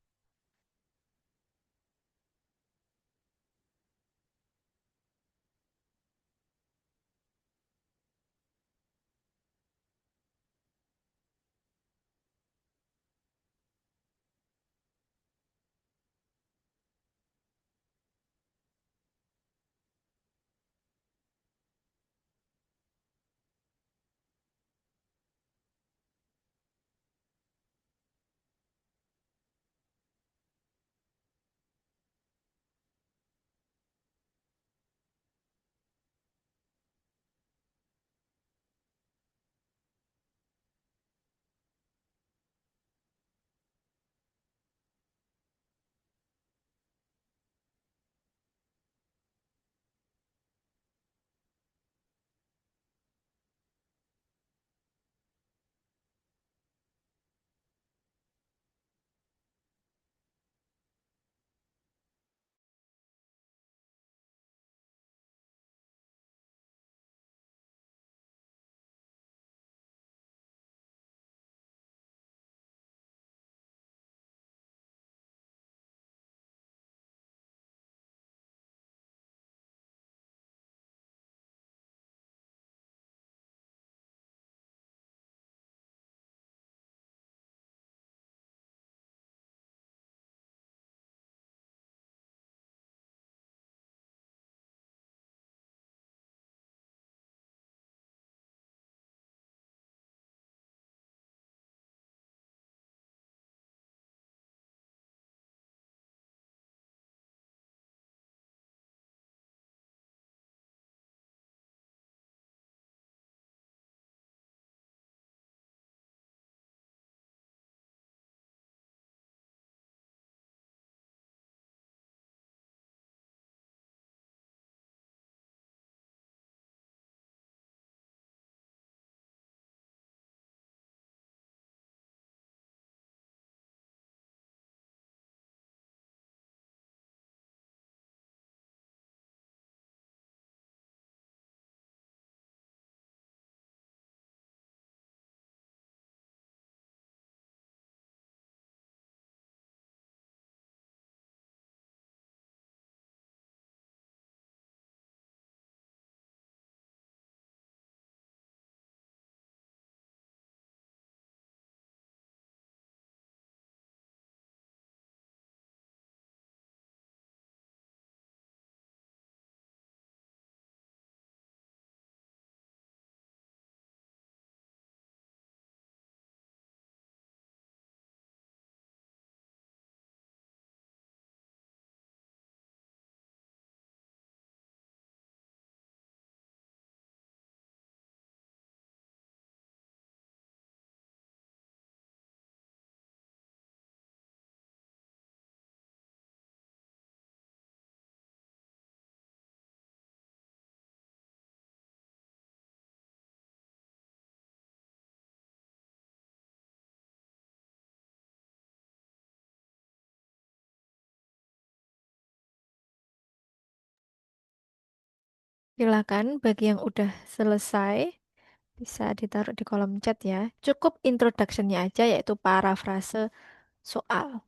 Silakan bagi yang udah selesai bisa ditaruh di kolom chat ya. Cukup introduction-nya aja yaitu parafrase soal.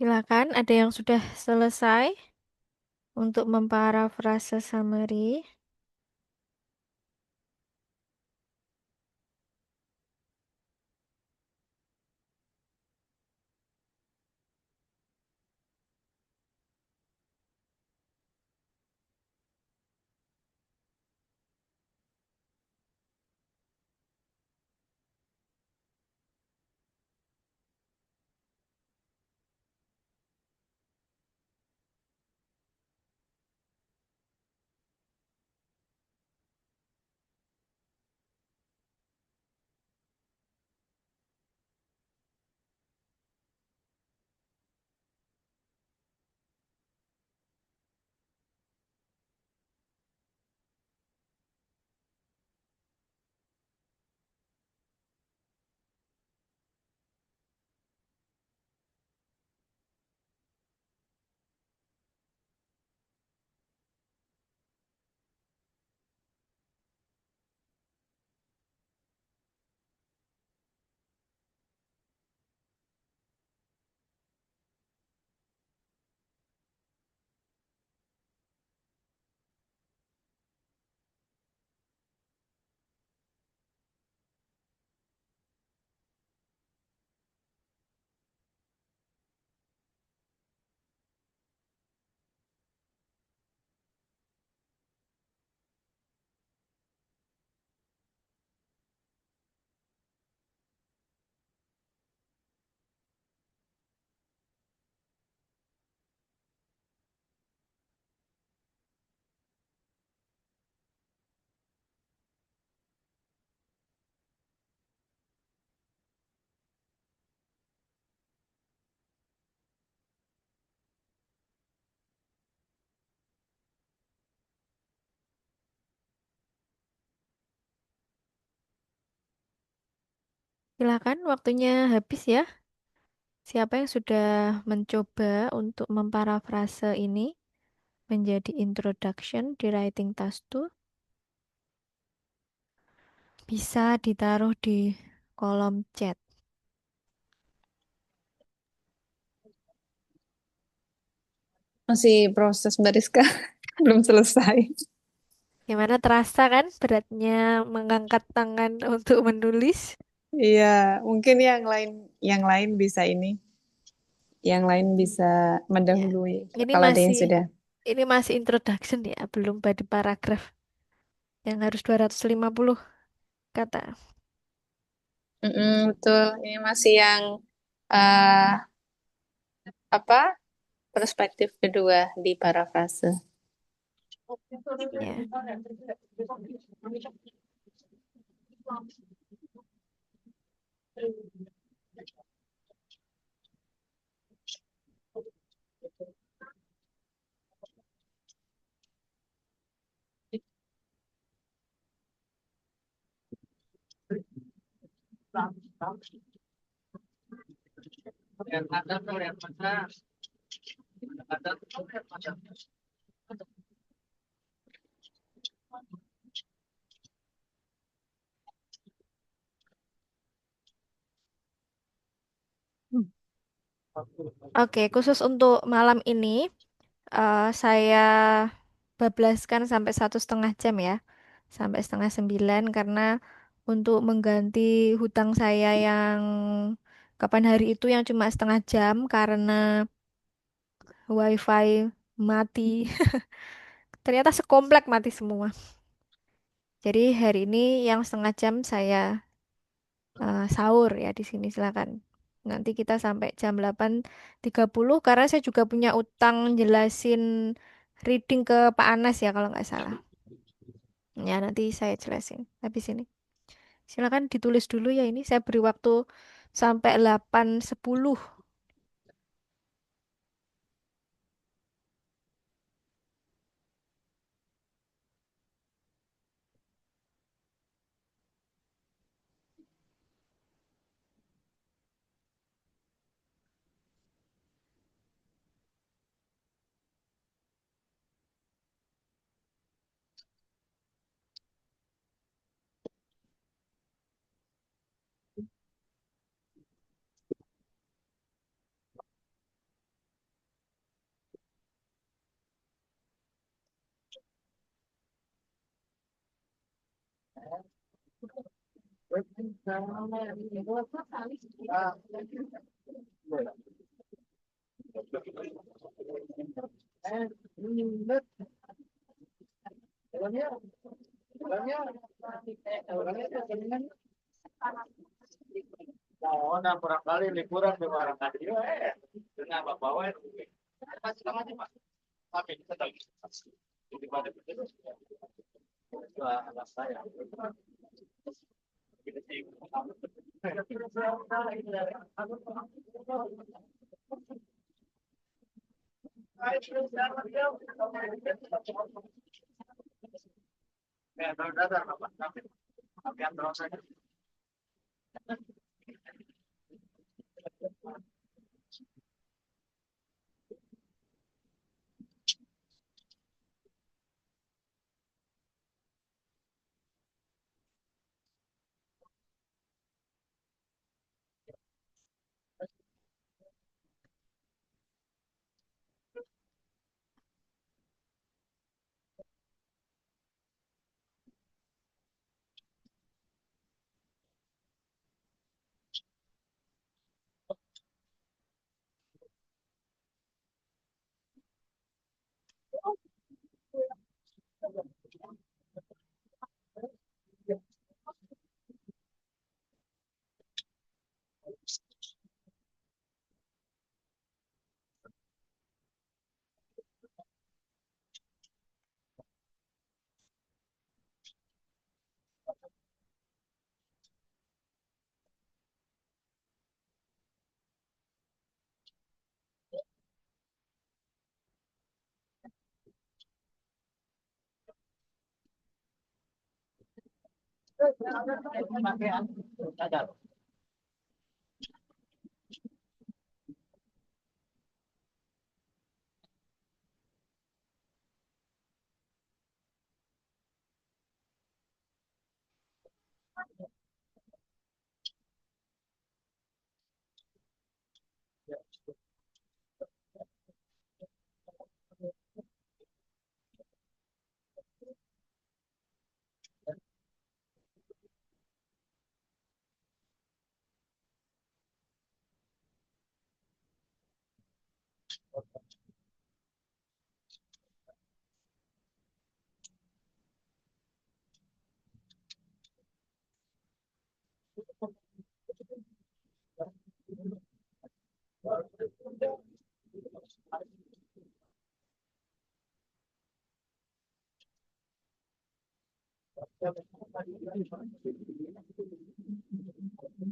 Silakan ada yang sudah selesai untuk memparafrase summary. Silakan, waktunya habis ya. Siapa yang sudah mencoba untuk memparafrase ini menjadi introduction di writing task 2 bisa ditaruh di kolom chat. Masih proses Bariska, belum selesai. Gimana terasa kan beratnya mengangkat tangan untuk menulis? Iya, mungkin yang lain bisa ini, yang lain bisa Ya, mendahului ini kalau ada yang masih sudah. ini masih introduction ya, belum body paragraph yang harus 250 kata. Betul, ini masih yang eh apa perspektif kedua di parafrase. Ya. Oke, khusus untuk malam ini saya bablaskan sampai 1,5 jam ya, sampai 8:30 karena untuk mengganti hutang saya yang kapan hari itu yang cuma 0,5 jam karena wifi mati. Ternyata sekomplek mati semua. Jadi hari ini yang 0,5 jam saya sahur ya di sini silakan. Nanti kita sampai jam 8:30 karena saya juga punya utang jelasin reading ke Pak Anas ya kalau nggak salah. Ya nanti saya jelasin habis ini. Silakan ditulis dulu ya ini. Saya beri waktu sampai 8:10.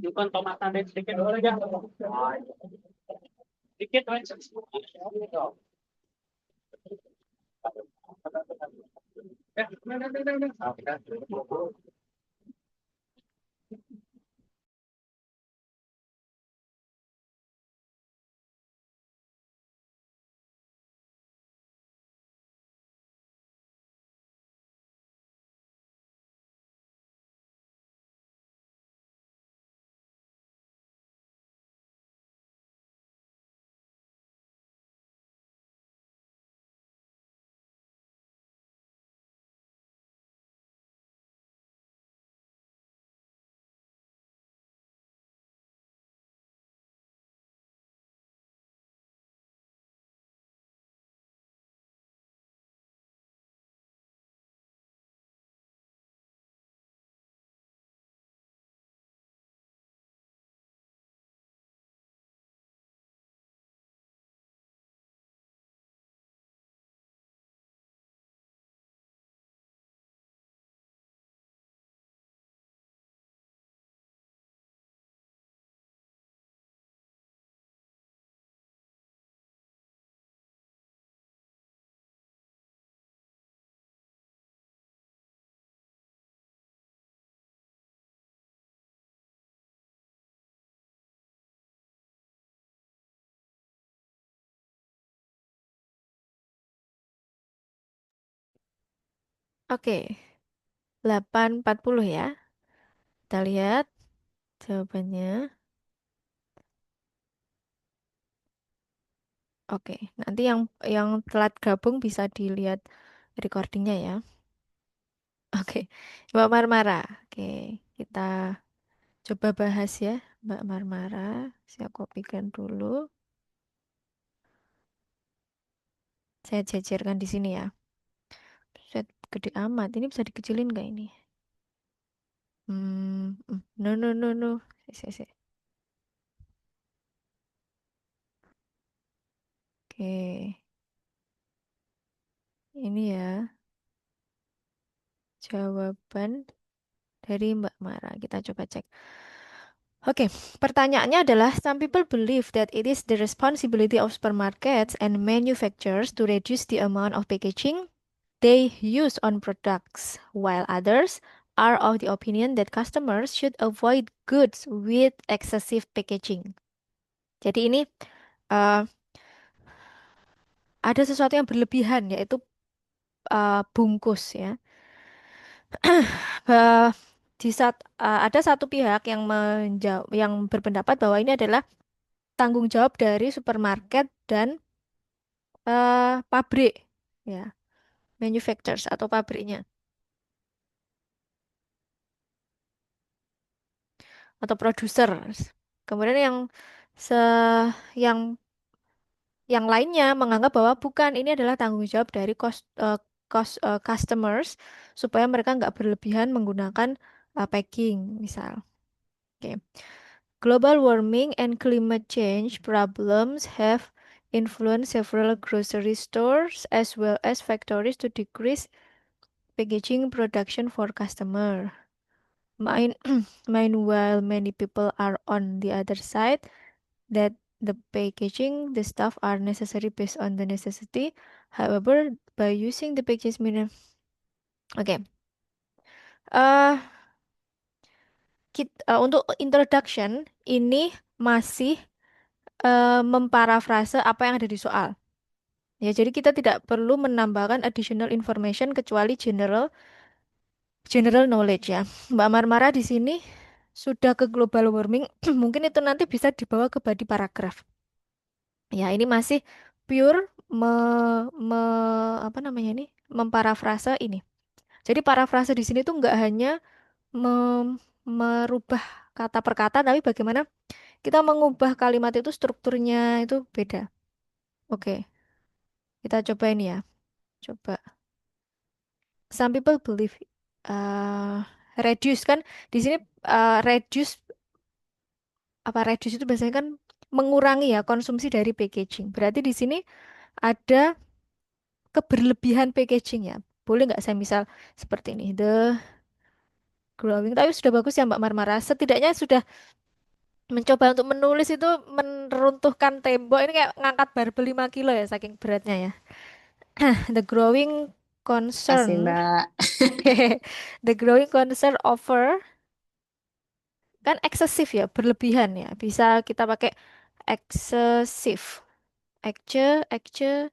Bukan tomat ada sedikit aja. Dikit aja. Oke, 8.40 ya. Kita lihat jawabannya. Oke, nanti yang telat gabung bisa dilihat recordingnya ya. Oke, Mbak Marmara. Oke, kita coba bahas ya, Mbak Marmara. Saya kopikan dulu. Saya jejerkan di sini ya. Set gede amat. Ini bisa dikecilin nggak ini? No, no, no, no. Si. Oke, ini ya jawaban dari Mbak Mara. Kita coba cek. Oke, pertanyaannya adalah some people believe that it is the responsibility of supermarkets and manufacturers to reduce the amount of packaging they use on products, while others are of the opinion that customers should avoid goods with excessive packaging. Jadi ini eh, ada sesuatu yang berlebihan yaitu bungkus ya. Eh, ada satu pihak yang berpendapat bahwa ini adalah tanggung jawab dari supermarket dan pabrik ya, manufacturers atau pabriknya atau producer. Kemudian se yang yang lainnya menganggap bahwa bukan, ini adalah tanggung jawab dari customers supaya mereka nggak berlebihan menggunakan packing misal. Oke. Global warming and climate change problems have influenced several grocery stores as well as factories to decrease packaging production for customer. Mine, Meanwhile, many people are on the other side that the packaging, the stuff are necessary based on the necessity. However, by using the packaging minimum, oke, eh untuk introduction ini masih memparafrase apa yang ada di soal. Ya, jadi kita tidak perlu menambahkan additional information kecuali general general knowledge ya. Mbak Marmara di sini sudah ke global warming, mungkin itu nanti bisa dibawa ke body paragraph. Ya, ini masih pure me, apa namanya ini? Memparafrase ini. Jadi parafrase di sini tuh nggak hanya merubah kata per kata, tapi bagaimana kita mengubah kalimat itu strukturnya itu beda. Oke, kita coba ini ya. Coba. Some people believe uh, reduce kan di sini reduce reduce itu biasanya kan mengurangi ya konsumsi dari packaging. Berarti di sini ada keberlebihan packaging ya. Boleh nggak saya misal seperti ini, the growing. Tapi sudah bagus ya Mbak Marmara. Setidaknya sudah mencoba untuk menulis itu meruntuhkan tembok. Ini kayak ngangkat barbel 5 kilo ya saking beratnya ya. The growing Kasih concern, Mbak. the growing concern over kan eksesif ya, berlebihan ya. Bisa kita pakai eksesif. Acce, acce,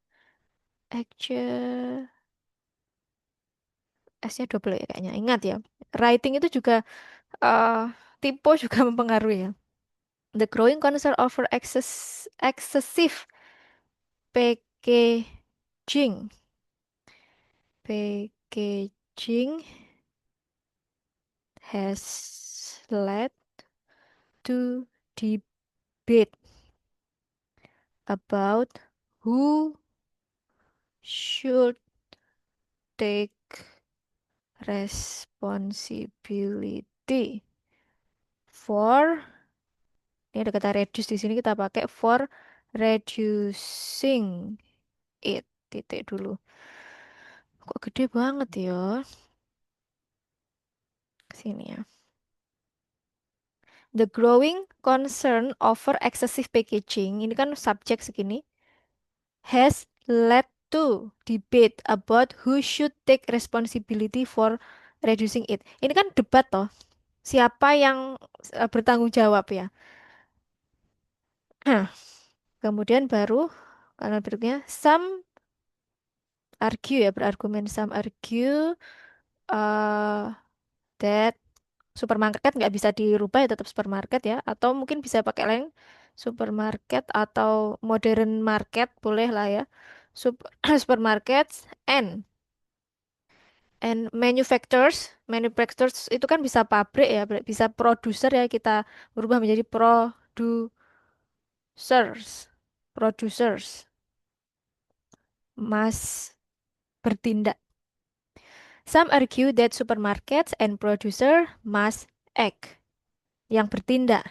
S-nya double ya kayaknya. Ingat ya, writing itu juga eh typo juga mempengaruhi ya. The growing concern over excessive packaging. Packaging has led to debate about who should take responsibility for, ini ada kata reduce di sini kita pakai for reducing it, titik dulu. Kok gede banget ya? Sini ya. The growing concern over excessive packaging, ini kan subjek segini, has led to debate about who should take responsibility for reducing it. Ini kan debat toh, siapa yang bertanggung jawab ya. Kemudian baru kalimat berikutnya, some argue ya, berargumen, some argue uh, that supermarket kan nggak bisa dirubah ya, tetap supermarket ya, atau mungkin bisa pakai lain, supermarket atau modern market boleh lah ya. Supermarkets and manufacturers itu kan bisa pabrik ya, bisa produser ya, kita berubah menjadi producers mas bertindak. Some argue that supermarkets and producer must act, yang bertindak.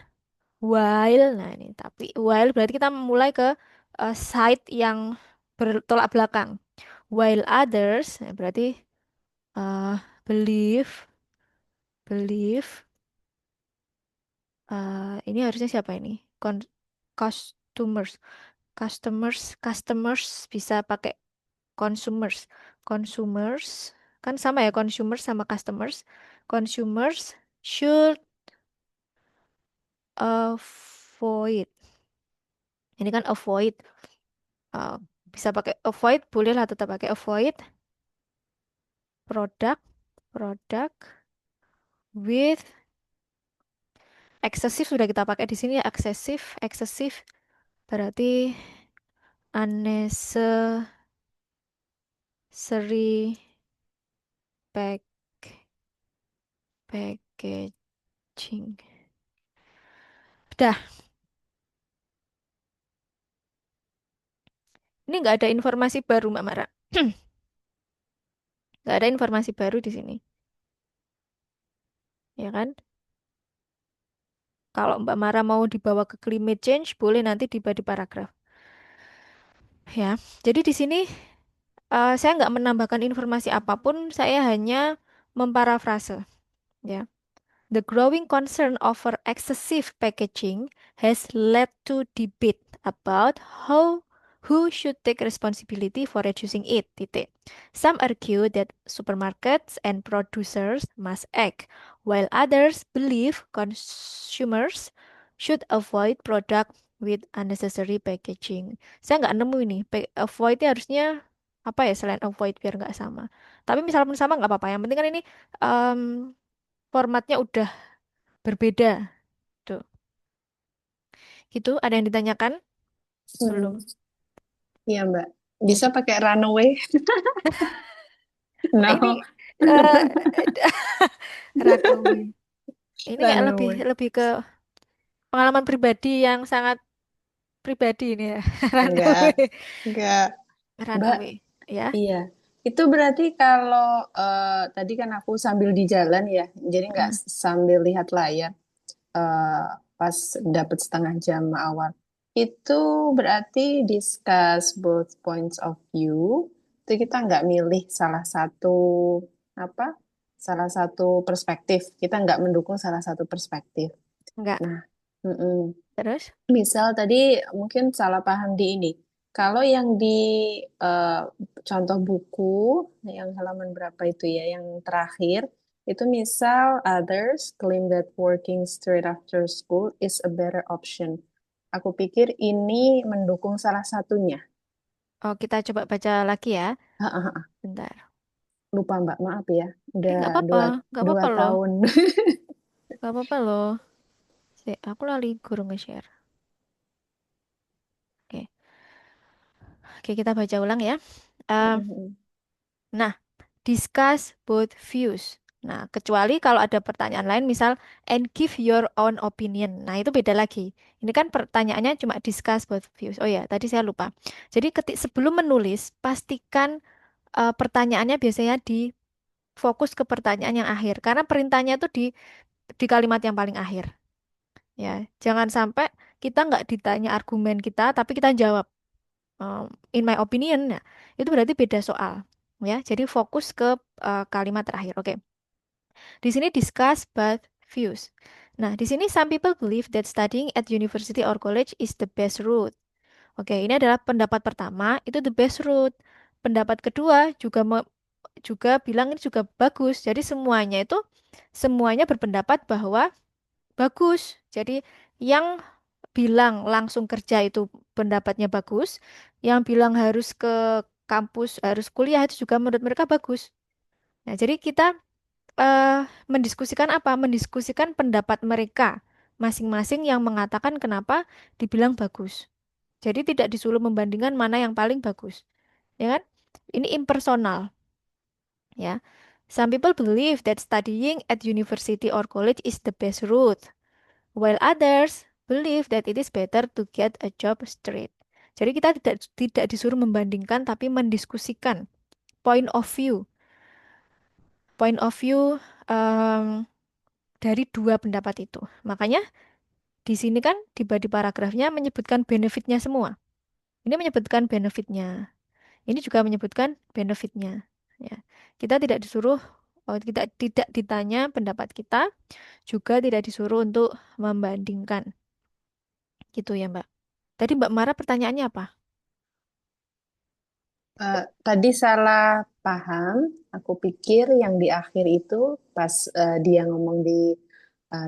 While, nah ini tapi while berarti kita mulai ke side yang bertolak belakang. While others, nah berarti uh, believe, believe, ini harusnya siapa ini? Customers, customers bisa pakai consumers, consumers kan sama ya, consumers sama customers. Consumers should avoid. Ini kan avoid. Uh, bisa pakai avoid, bolehlah tetap pakai avoid product with excessive, sudah kita pakai di sini ya, excessive berarti unnecessary pack packaging. Udah, ini nggak ada informasi baru Mbak Mara. Nggak ada informasi baru di sini, ya kan? Kalau Mbak Mara mau dibawa ke climate change, boleh nanti di body paragraph. Ya, jadi di sini saya nggak menambahkan informasi apapun, saya hanya memparafrase. Ya, the growing concern over excessive packaging has led to debate about who should take responsibility for reducing it. Titik. Some argue that supermarkets and producers must act, while others believe consumers should avoid product with unnecessary packaging. Saya nggak nemu ini. Avoid harusnya apa ya selain avoid biar nggak sama. Tapi misalnya pun sama nggak apa-apa. Yang penting kan ini em, formatnya udah berbeda. Tuh, gitu. Ada yang ditanyakan? Belum. Hmm, iya Mbak. Bisa Oke. pakai runaway? Oh, ini No, eh runaway. Ini kayak lebih runaway. lebih ke pengalaman pribadi yang sangat pribadi ini ya. Enggak, Runaway. enggak. Mbak, Runaway. Ya. iya. Itu berarti kalau tadi kan aku sambil di jalan ya, jadi nggak Mm. sambil lihat layar eh, pas dapat setengah jam awal. Itu berarti discuss both points of view. Itu kita nggak milih salah satu apa? Salah satu perspektif. Kita nggak mendukung salah satu perspektif. Enggak. Nah, mm-mm. Terus? Misal tadi mungkin salah paham di ini. Kalau yang di eh, contoh buku yang halaman berapa itu ya, yang terakhir itu misal others claim that working straight after school is a better option. Aku pikir ini mendukung salah satunya. Oh, kita coba baca lagi ya. Ah, ah, ah. Bentar. Lupa Mbak, maaf ya. Udah Nggak apa-apa. dua, Nggak dua apa-apa loh. tahun. Nggak apa-apa loh. Aku lali guru nge-share. Oke. Oke, kita baca ulang ya. Eh, nah, discuss both views. Nah, kecuali kalau ada pertanyaan lain, misal, and give your own opinion. Nah, itu beda lagi. Ini kan pertanyaannya cuma discuss both views. Oh ya, tadi saya lupa. Jadi, sebelum menulis, pastikan pertanyaannya biasanya di fokus ke pertanyaan yang akhir. Karena perintahnya itu di kalimat yang paling akhir. Ya, jangan sampai kita nggak ditanya argumen kita, tapi kita jawab. In my opinion, ya, itu berarti beda soal. Ya, jadi fokus ke kalimat terakhir. Oke. Di sini discuss both views. Nah, di sini some people believe that studying at university or college is the best route. Oke, ini adalah pendapat pertama, itu the best route. Pendapat kedua juga bilang ini juga bagus. Jadi semuanya berpendapat bahwa bagus. Jadi yang bilang langsung kerja itu pendapatnya bagus, yang bilang harus ke kampus, harus kuliah itu juga menurut mereka bagus. Nah, jadi kita mendiskusikan apa? Mendiskusikan pendapat mereka masing-masing yang mengatakan kenapa dibilang bagus. Jadi tidak disuruh membandingkan mana yang paling bagus, ya kan? Ini impersonal, ya. Some people believe that studying at university or college is the best route, while others believe that it is better to get a job straight. Jadi kita tidak disuruh membandingkan tapi mendiskusikan point of view, point of view em, dari dua pendapat itu. Makanya di sini kan di body paragrafnya menyebutkan benefitnya semua. Ini menyebutkan benefitnya. Ini juga menyebutkan benefitnya. Ya. Kita tidak disuruh, kita tidak ditanya pendapat kita, juga tidak disuruh untuk membandingkan. Gitu ya, Mbak. Tadi Mbak Mara pertanyaannya apa? Tadi salah paham. Aku pikir yang di akhir itu pas dia ngomong di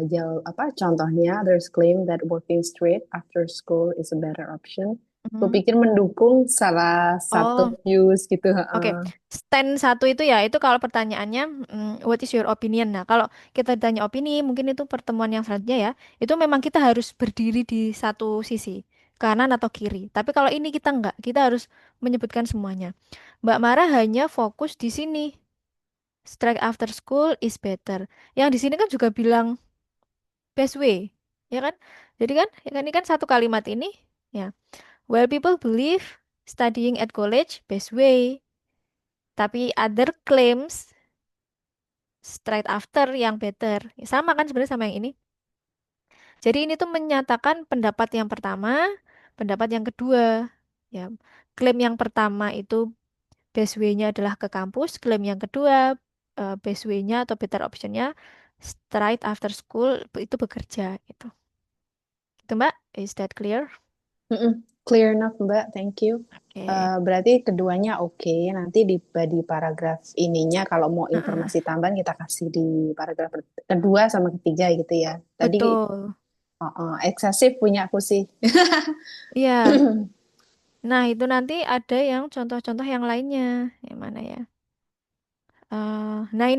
jauh apa contohnya, there's claim that working straight after school is a better option. Aku Mhm. pikir mendukung salah satu Oh, views gitu. oke. Stand satu itu ya, itu kalau pertanyaannya, what is your opinion? Nah, kalau kita ditanya opini, mungkin itu pertemuan yang selanjutnya ya, itu memang kita harus berdiri di satu sisi, kanan atau kiri. Tapi kalau ini kita enggak, kita harus menyebutkan semuanya. Mbak Mara hanya fokus di sini, strike after school is better. Yang di sini kan juga bilang best way, ya kan? Jadi kan, ya kan ini kan satu kalimat ini, ya. Well, people believe studying at college best way. Tapi other claims straight after yang better. Ya, sama kan sebenarnya sama yang ini. Jadi ini tuh menyatakan pendapat yang pertama, pendapat yang kedua. Ya, klaim yang pertama itu best way-nya adalah ke kampus, klaim yang kedua best way-nya atau better option-nya straight after school itu bekerja gitu. Gitu Mbak, is that clear? Clear enough, Mbak. Thank you. Oke. Berarti keduanya oke. Nanti di paragraf ininya kalau mau Heeh, informasi tambahan kita kasih di paragraf kedua sama ketiga gitu ya. Tadi betul. eksesif punya aku sih. Iya, Nah, itu nanti ada yang contoh-contoh yang lainnya. Yang mana ya? Nah,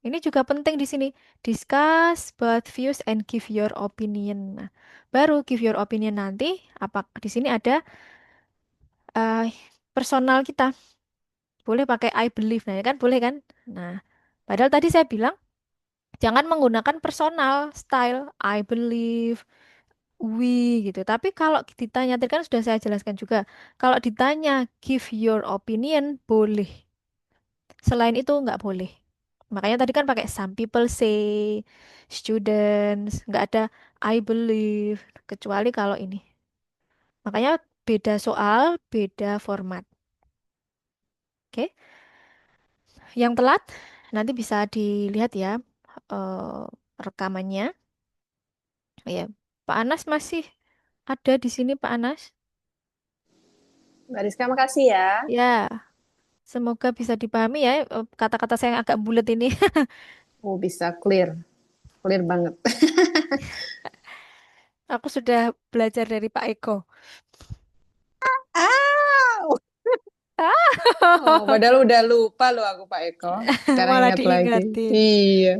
ini juga penting di sini. Discuss both views and give your opinion. Nah, baru give your opinion nanti apa di sini ada eh, personal kita. Boleh pakai I believe. Nah, ya kan boleh kan? Nah, padahal tadi saya bilang jangan menggunakan personal style I believe, we gitu. Tapi kalau ditanya tadi kan sudah saya jelaskan juga. Kalau ditanya give your opinion boleh. Selain itu nggak boleh. Makanya tadi kan pakai some people say, students, nggak ada I believe, kecuali kalau ini. Makanya beda soal, beda format. Oke, yang telat nanti bisa dilihat ya eh, rekamannya. Ya, Pak Anas masih ada di sini, Pak Anas. Mbak Rizka, makasih ya. Ya, semoga bisa dipahami ya kata-kata saya yang agak bulat ini. Oh, bisa clear, clear banget. Aku sudah belajar dari Pak Eko. Ah, oh, Ah, padahal udah lupa loh aku Pak Eko. Sekarang malah ingat lagi. diingatin. Iya.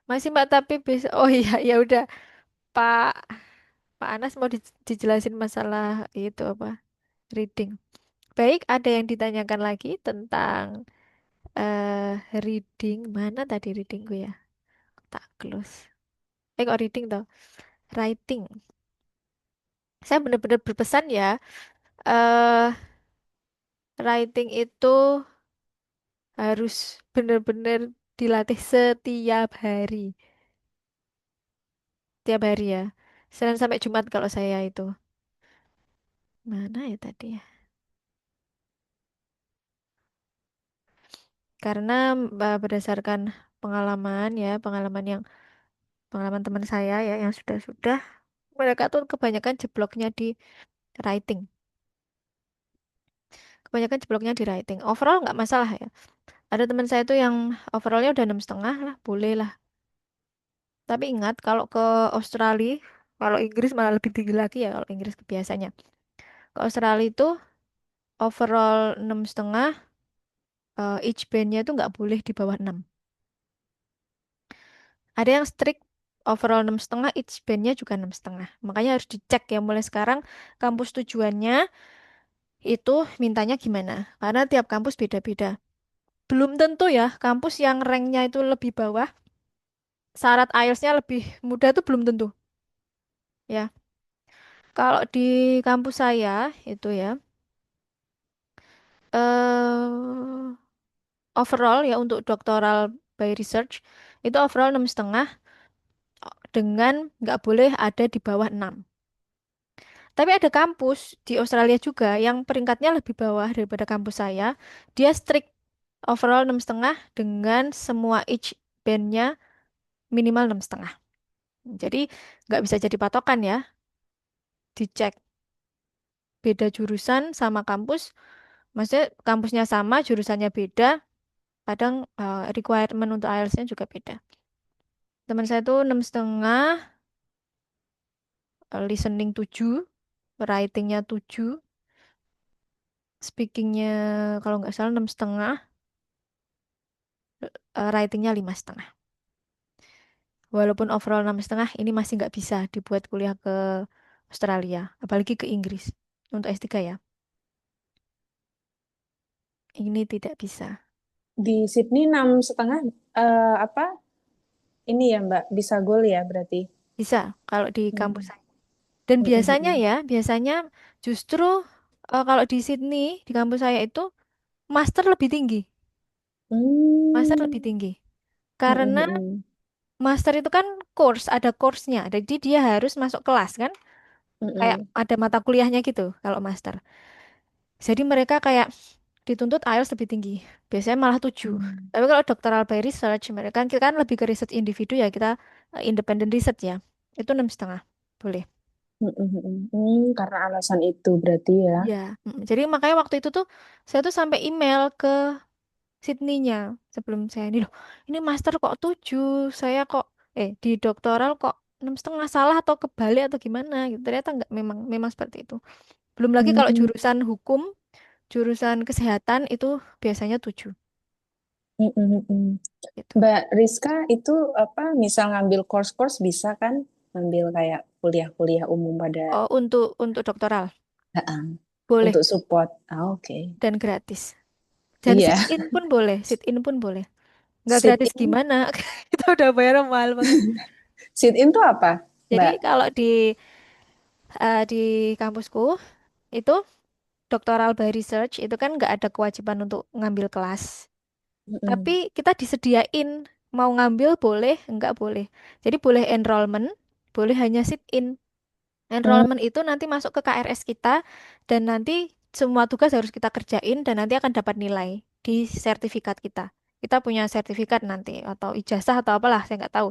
Masih Mbak, tapi bisa. Oh iya, ya udah. Pak Pak Anas mau dijelasin masalah itu apa? Reading. Baik, ada yang ditanyakan lagi tentang reading. Mana tadi readingku ya? Tak close. Kok reading toh? Writing. Saya benar-benar berpesan ya. eh Writing itu harus benar-benar dilatih setiap hari. Tiap hari ya. Senin sampai Jumat kalau saya itu. Mana ya tadi ya? Karena berdasarkan pengalaman ya, pengalaman teman saya ya yang sudah-sudah, mereka tuh kebanyakan jebloknya di writing. Kebanyakan jebloknya di writing. Overall nggak masalah ya. Ada teman saya tuh yang overallnya udah 6,5 lah, boleh lah. Tapi ingat kalau ke Australia, kalau Inggris malah lebih tinggi lagi ya kalau Inggris biasanya. Ke Australia itu overall 6,5, each bandnya itu nggak boleh di bawah 6. Ada yang strict overall 6,5, each bandnya juga 6,5. Makanya harus dicek ya mulai sekarang kampus tujuannya itu mintanya gimana. Karena tiap kampus beda-beda. Belum tentu ya kampus yang ranknya itu lebih bawah, syarat IELTS-nya lebih mudah itu belum tentu. Ya, kalau di kampus saya itu ya, eh overall ya untuk doktoral by research itu overall 6,5 dengan nggak boleh ada di bawah 6. Tapi ada kampus di Australia juga yang peringkatnya lebih bawah daripada kampus saya. Dia strict overall 6,5 dengan semua each bandnya minimal 6,5. Jadi nggak bisa jadi patokan ya. Dicek beda jurusan sama kampus. Maksudnya kampusnya sama, jurusannya beda. Kadang requirement untuk IELTS-nya juga beda. Teman saya tuh 6,5, listening 7, writing-nya 7, speaking-nya kalau nggak salah 6,5, writing-nya 5,5. Walaupun overall 6,5, ini masih nggak bisa dibuat kuliah ke Australia, apalagi ke Inggris untuk S3 ya. Ini tidak bisa. Di Sydney 6,5 apa? Ini ya Mbak, bisa goal ya berarti. Bisa kalau di kampus Hmm. saya. Dan Mm, mm, biasanya mm. ya, biasanya justru kalau di Sydney, di kampus saya itu master lebih tinggi. Master lebih Hmm. tinggi. Mm, mm, Karena mm. master itu kan course, ada course-nya. Jadi dia harus masuk kelas kan? Mm, Kayak mm. ada mata kuliahnya gitu kalau master. Jadi mereka kayak dituntut IELTS lebih tinggi. Biasanya malah 7. Hmm. Tapi kalau doctoral by research, mereka kan kita kan lebih ke research individu ya, kita independent research ya. Itu 6,5. Boleh. Mm, mm, mm. Karena alasan itu berarti ya. Iya. Jadi makanya waktu itu tuh saya tuh sampai email ke Sydney-nya sebelum saya ini loh. Ini master kok 7, saya kok di doktoral kok 6,5 salah atau kebalik atau gimana gitu. Ternyata nggak, memang seperti itu. Belum lagi kalau Hmm, jurusan hukum, jurusan kesehatan itu biasanya 7 mm, mm, mm. gitu. Mbak Rizka itu apa, misal ngambil course-course bisa kan? Ngambil kayak kuliah-kuliah umum pada Oh, untuk doktoral boleh untuk support. Ah, oke. dan gratis. Dan Iya, sit in pun boleh, sit in pun boleh. Nggak sit gratis in. gimana? Kita udah bayar mahal banget. Sit in tuh apa, Jadi Mbak? kalau di kampusku itu doctoral by research itu kan nggak ada kewajiban untuk ngambil kelas. Tapi Mm-mm. kita disediain mau ngambil boleh, nggak boleh. Jadi boleh enrollment, boleh hanya sit in. Hmm. Enrollment itu nanti masuk ke KRS kita dan nanti semua tugas harus kita kerjain dan nanti akan dapat nilai di sertifikat kita. Kita punya sertifikat nanti atau ijazah atau apalah, saya nggak tahu.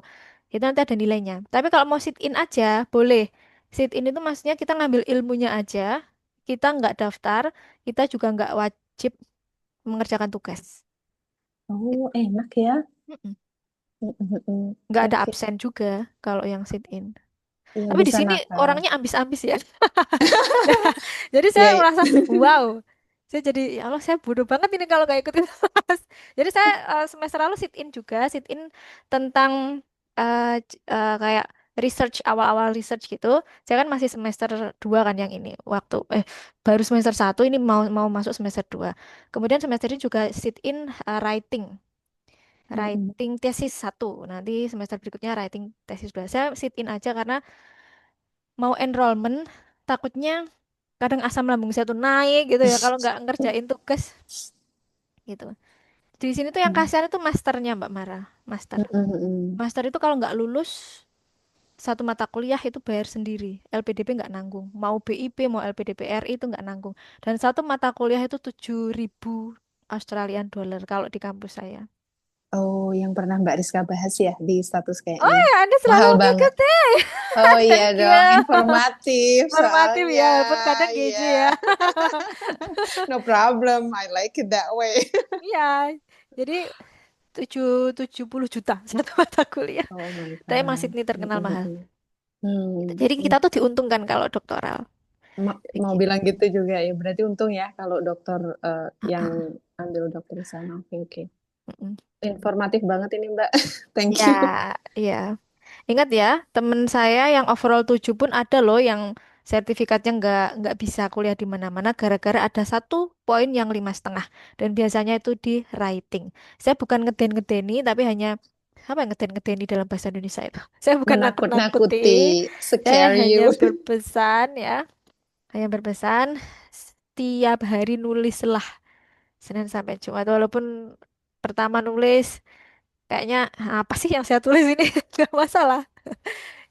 Itu nanti ada nilainya. Tapi kalau mau sit in aja boleh. Sit in itu maksudnya kita ngambil ilmunya aja, kita nggak daftar, kita juga nggak wajib mengerjakan tugas. Oh, enak ya. Mm-mm. Mm-mm. Nggak ada Oke, absen juga kalau yang sit in. iya Tapi di bisa sini nakal. orangnya ambis-ambis ya. Jadi saya Ya, merasa wow. Saya jadi ya Allah saya bodoh banget ini kalau nggak ikutin kelas. Jadi saya semester lalu sit in juga, sit in tentang kayak research awal-awal research gitu. Saya kan masih semester 2 kan yang ini. Baru semester 1 ini mau mau masuk semester 2. Kemudian semester ini juga sit in writing. mm-mm. Writing tesis 1. Nanti semester berikutnya writing tesis 2. Saya sit in aja karena mau enrollment takutnya kadang asam lambung saya tuh naik gitu ya kalau nggak ngerjain tugas gitu. Di sini tuh yang kasihan itu masternya Mbak Mara, master. Mm-mm. Master itu kalau nggak lulus satu mata kuliah itu bayar sendiri. LPDP nggak nanggung. Mau BIP mau LPDP RI itu nggak nanggung. Dan satu mata kuliah itu 7.000 Australian dollar kalau di kampus saya. Oh, yang pernah Mbak Rizka bahas ya di status Oh kayaknya. ya, Anda selalu Mahal banget. mengikuti. Oh iya Thank dong, you. informatif Normatif soalnya. ya, walaupun kadang Iya, GG ya. no problem. I like it that way. Iya, jadi 70 juta satu mata kuliah. Oh my Tapi masih God. ini terkenal mahal. Mm-mm. Gitu. Hmm, Jadi kita tuh oke. diuntungkan kalau doktoral. Mau Begitu. bilang gitu juga ya. Berarti untung ya kalau dokter yang Ah, ambil dokter di sana. Oke, oke. mm-mm. Informatif banget ini, Mbak. Thank Ya, you. ya. Ingat ya, temen saya yang overall 7 pun ada loh yang sertifikatnya nggak bisa kuliah di mana-mana gara-gara ada satu poin yang 5,5 dan biasanya itu di writing. Saya bukan ngeden-ngedeni tapi hanya apa yang ngeden-ngedeni dalam bahasa Indonesia itu. Saya bukan nakut-nakuti, Menakut-nakuti, saya scare hanya you. berpesan ya, hanya berpesan setiap hari nulislah Senin sampai Jumat walaupun pertama nulis kayaknya apa sih yang saya tulis ini nggak masalah.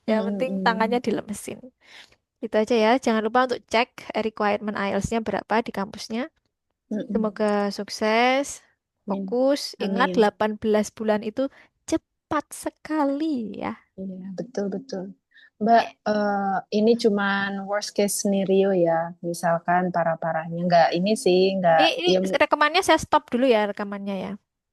Yang penting tangannya Mm-mm. dilemesin. Itu aja ya. Jangan lupa untuk cek requirement IELTS-nya berapa di kampusnya. Mm-mm. Semoga sukses, Amin. fokus. Ingat Amin. 18 bulan itu cepat sekali ya. Iya, betul betul. Mbak, ini cuman worst case scenario ya. Misalkan parah-parahnya nggak ini sih, nggak Ini ya rekamannya saya stop dulu ya rekamannya ya.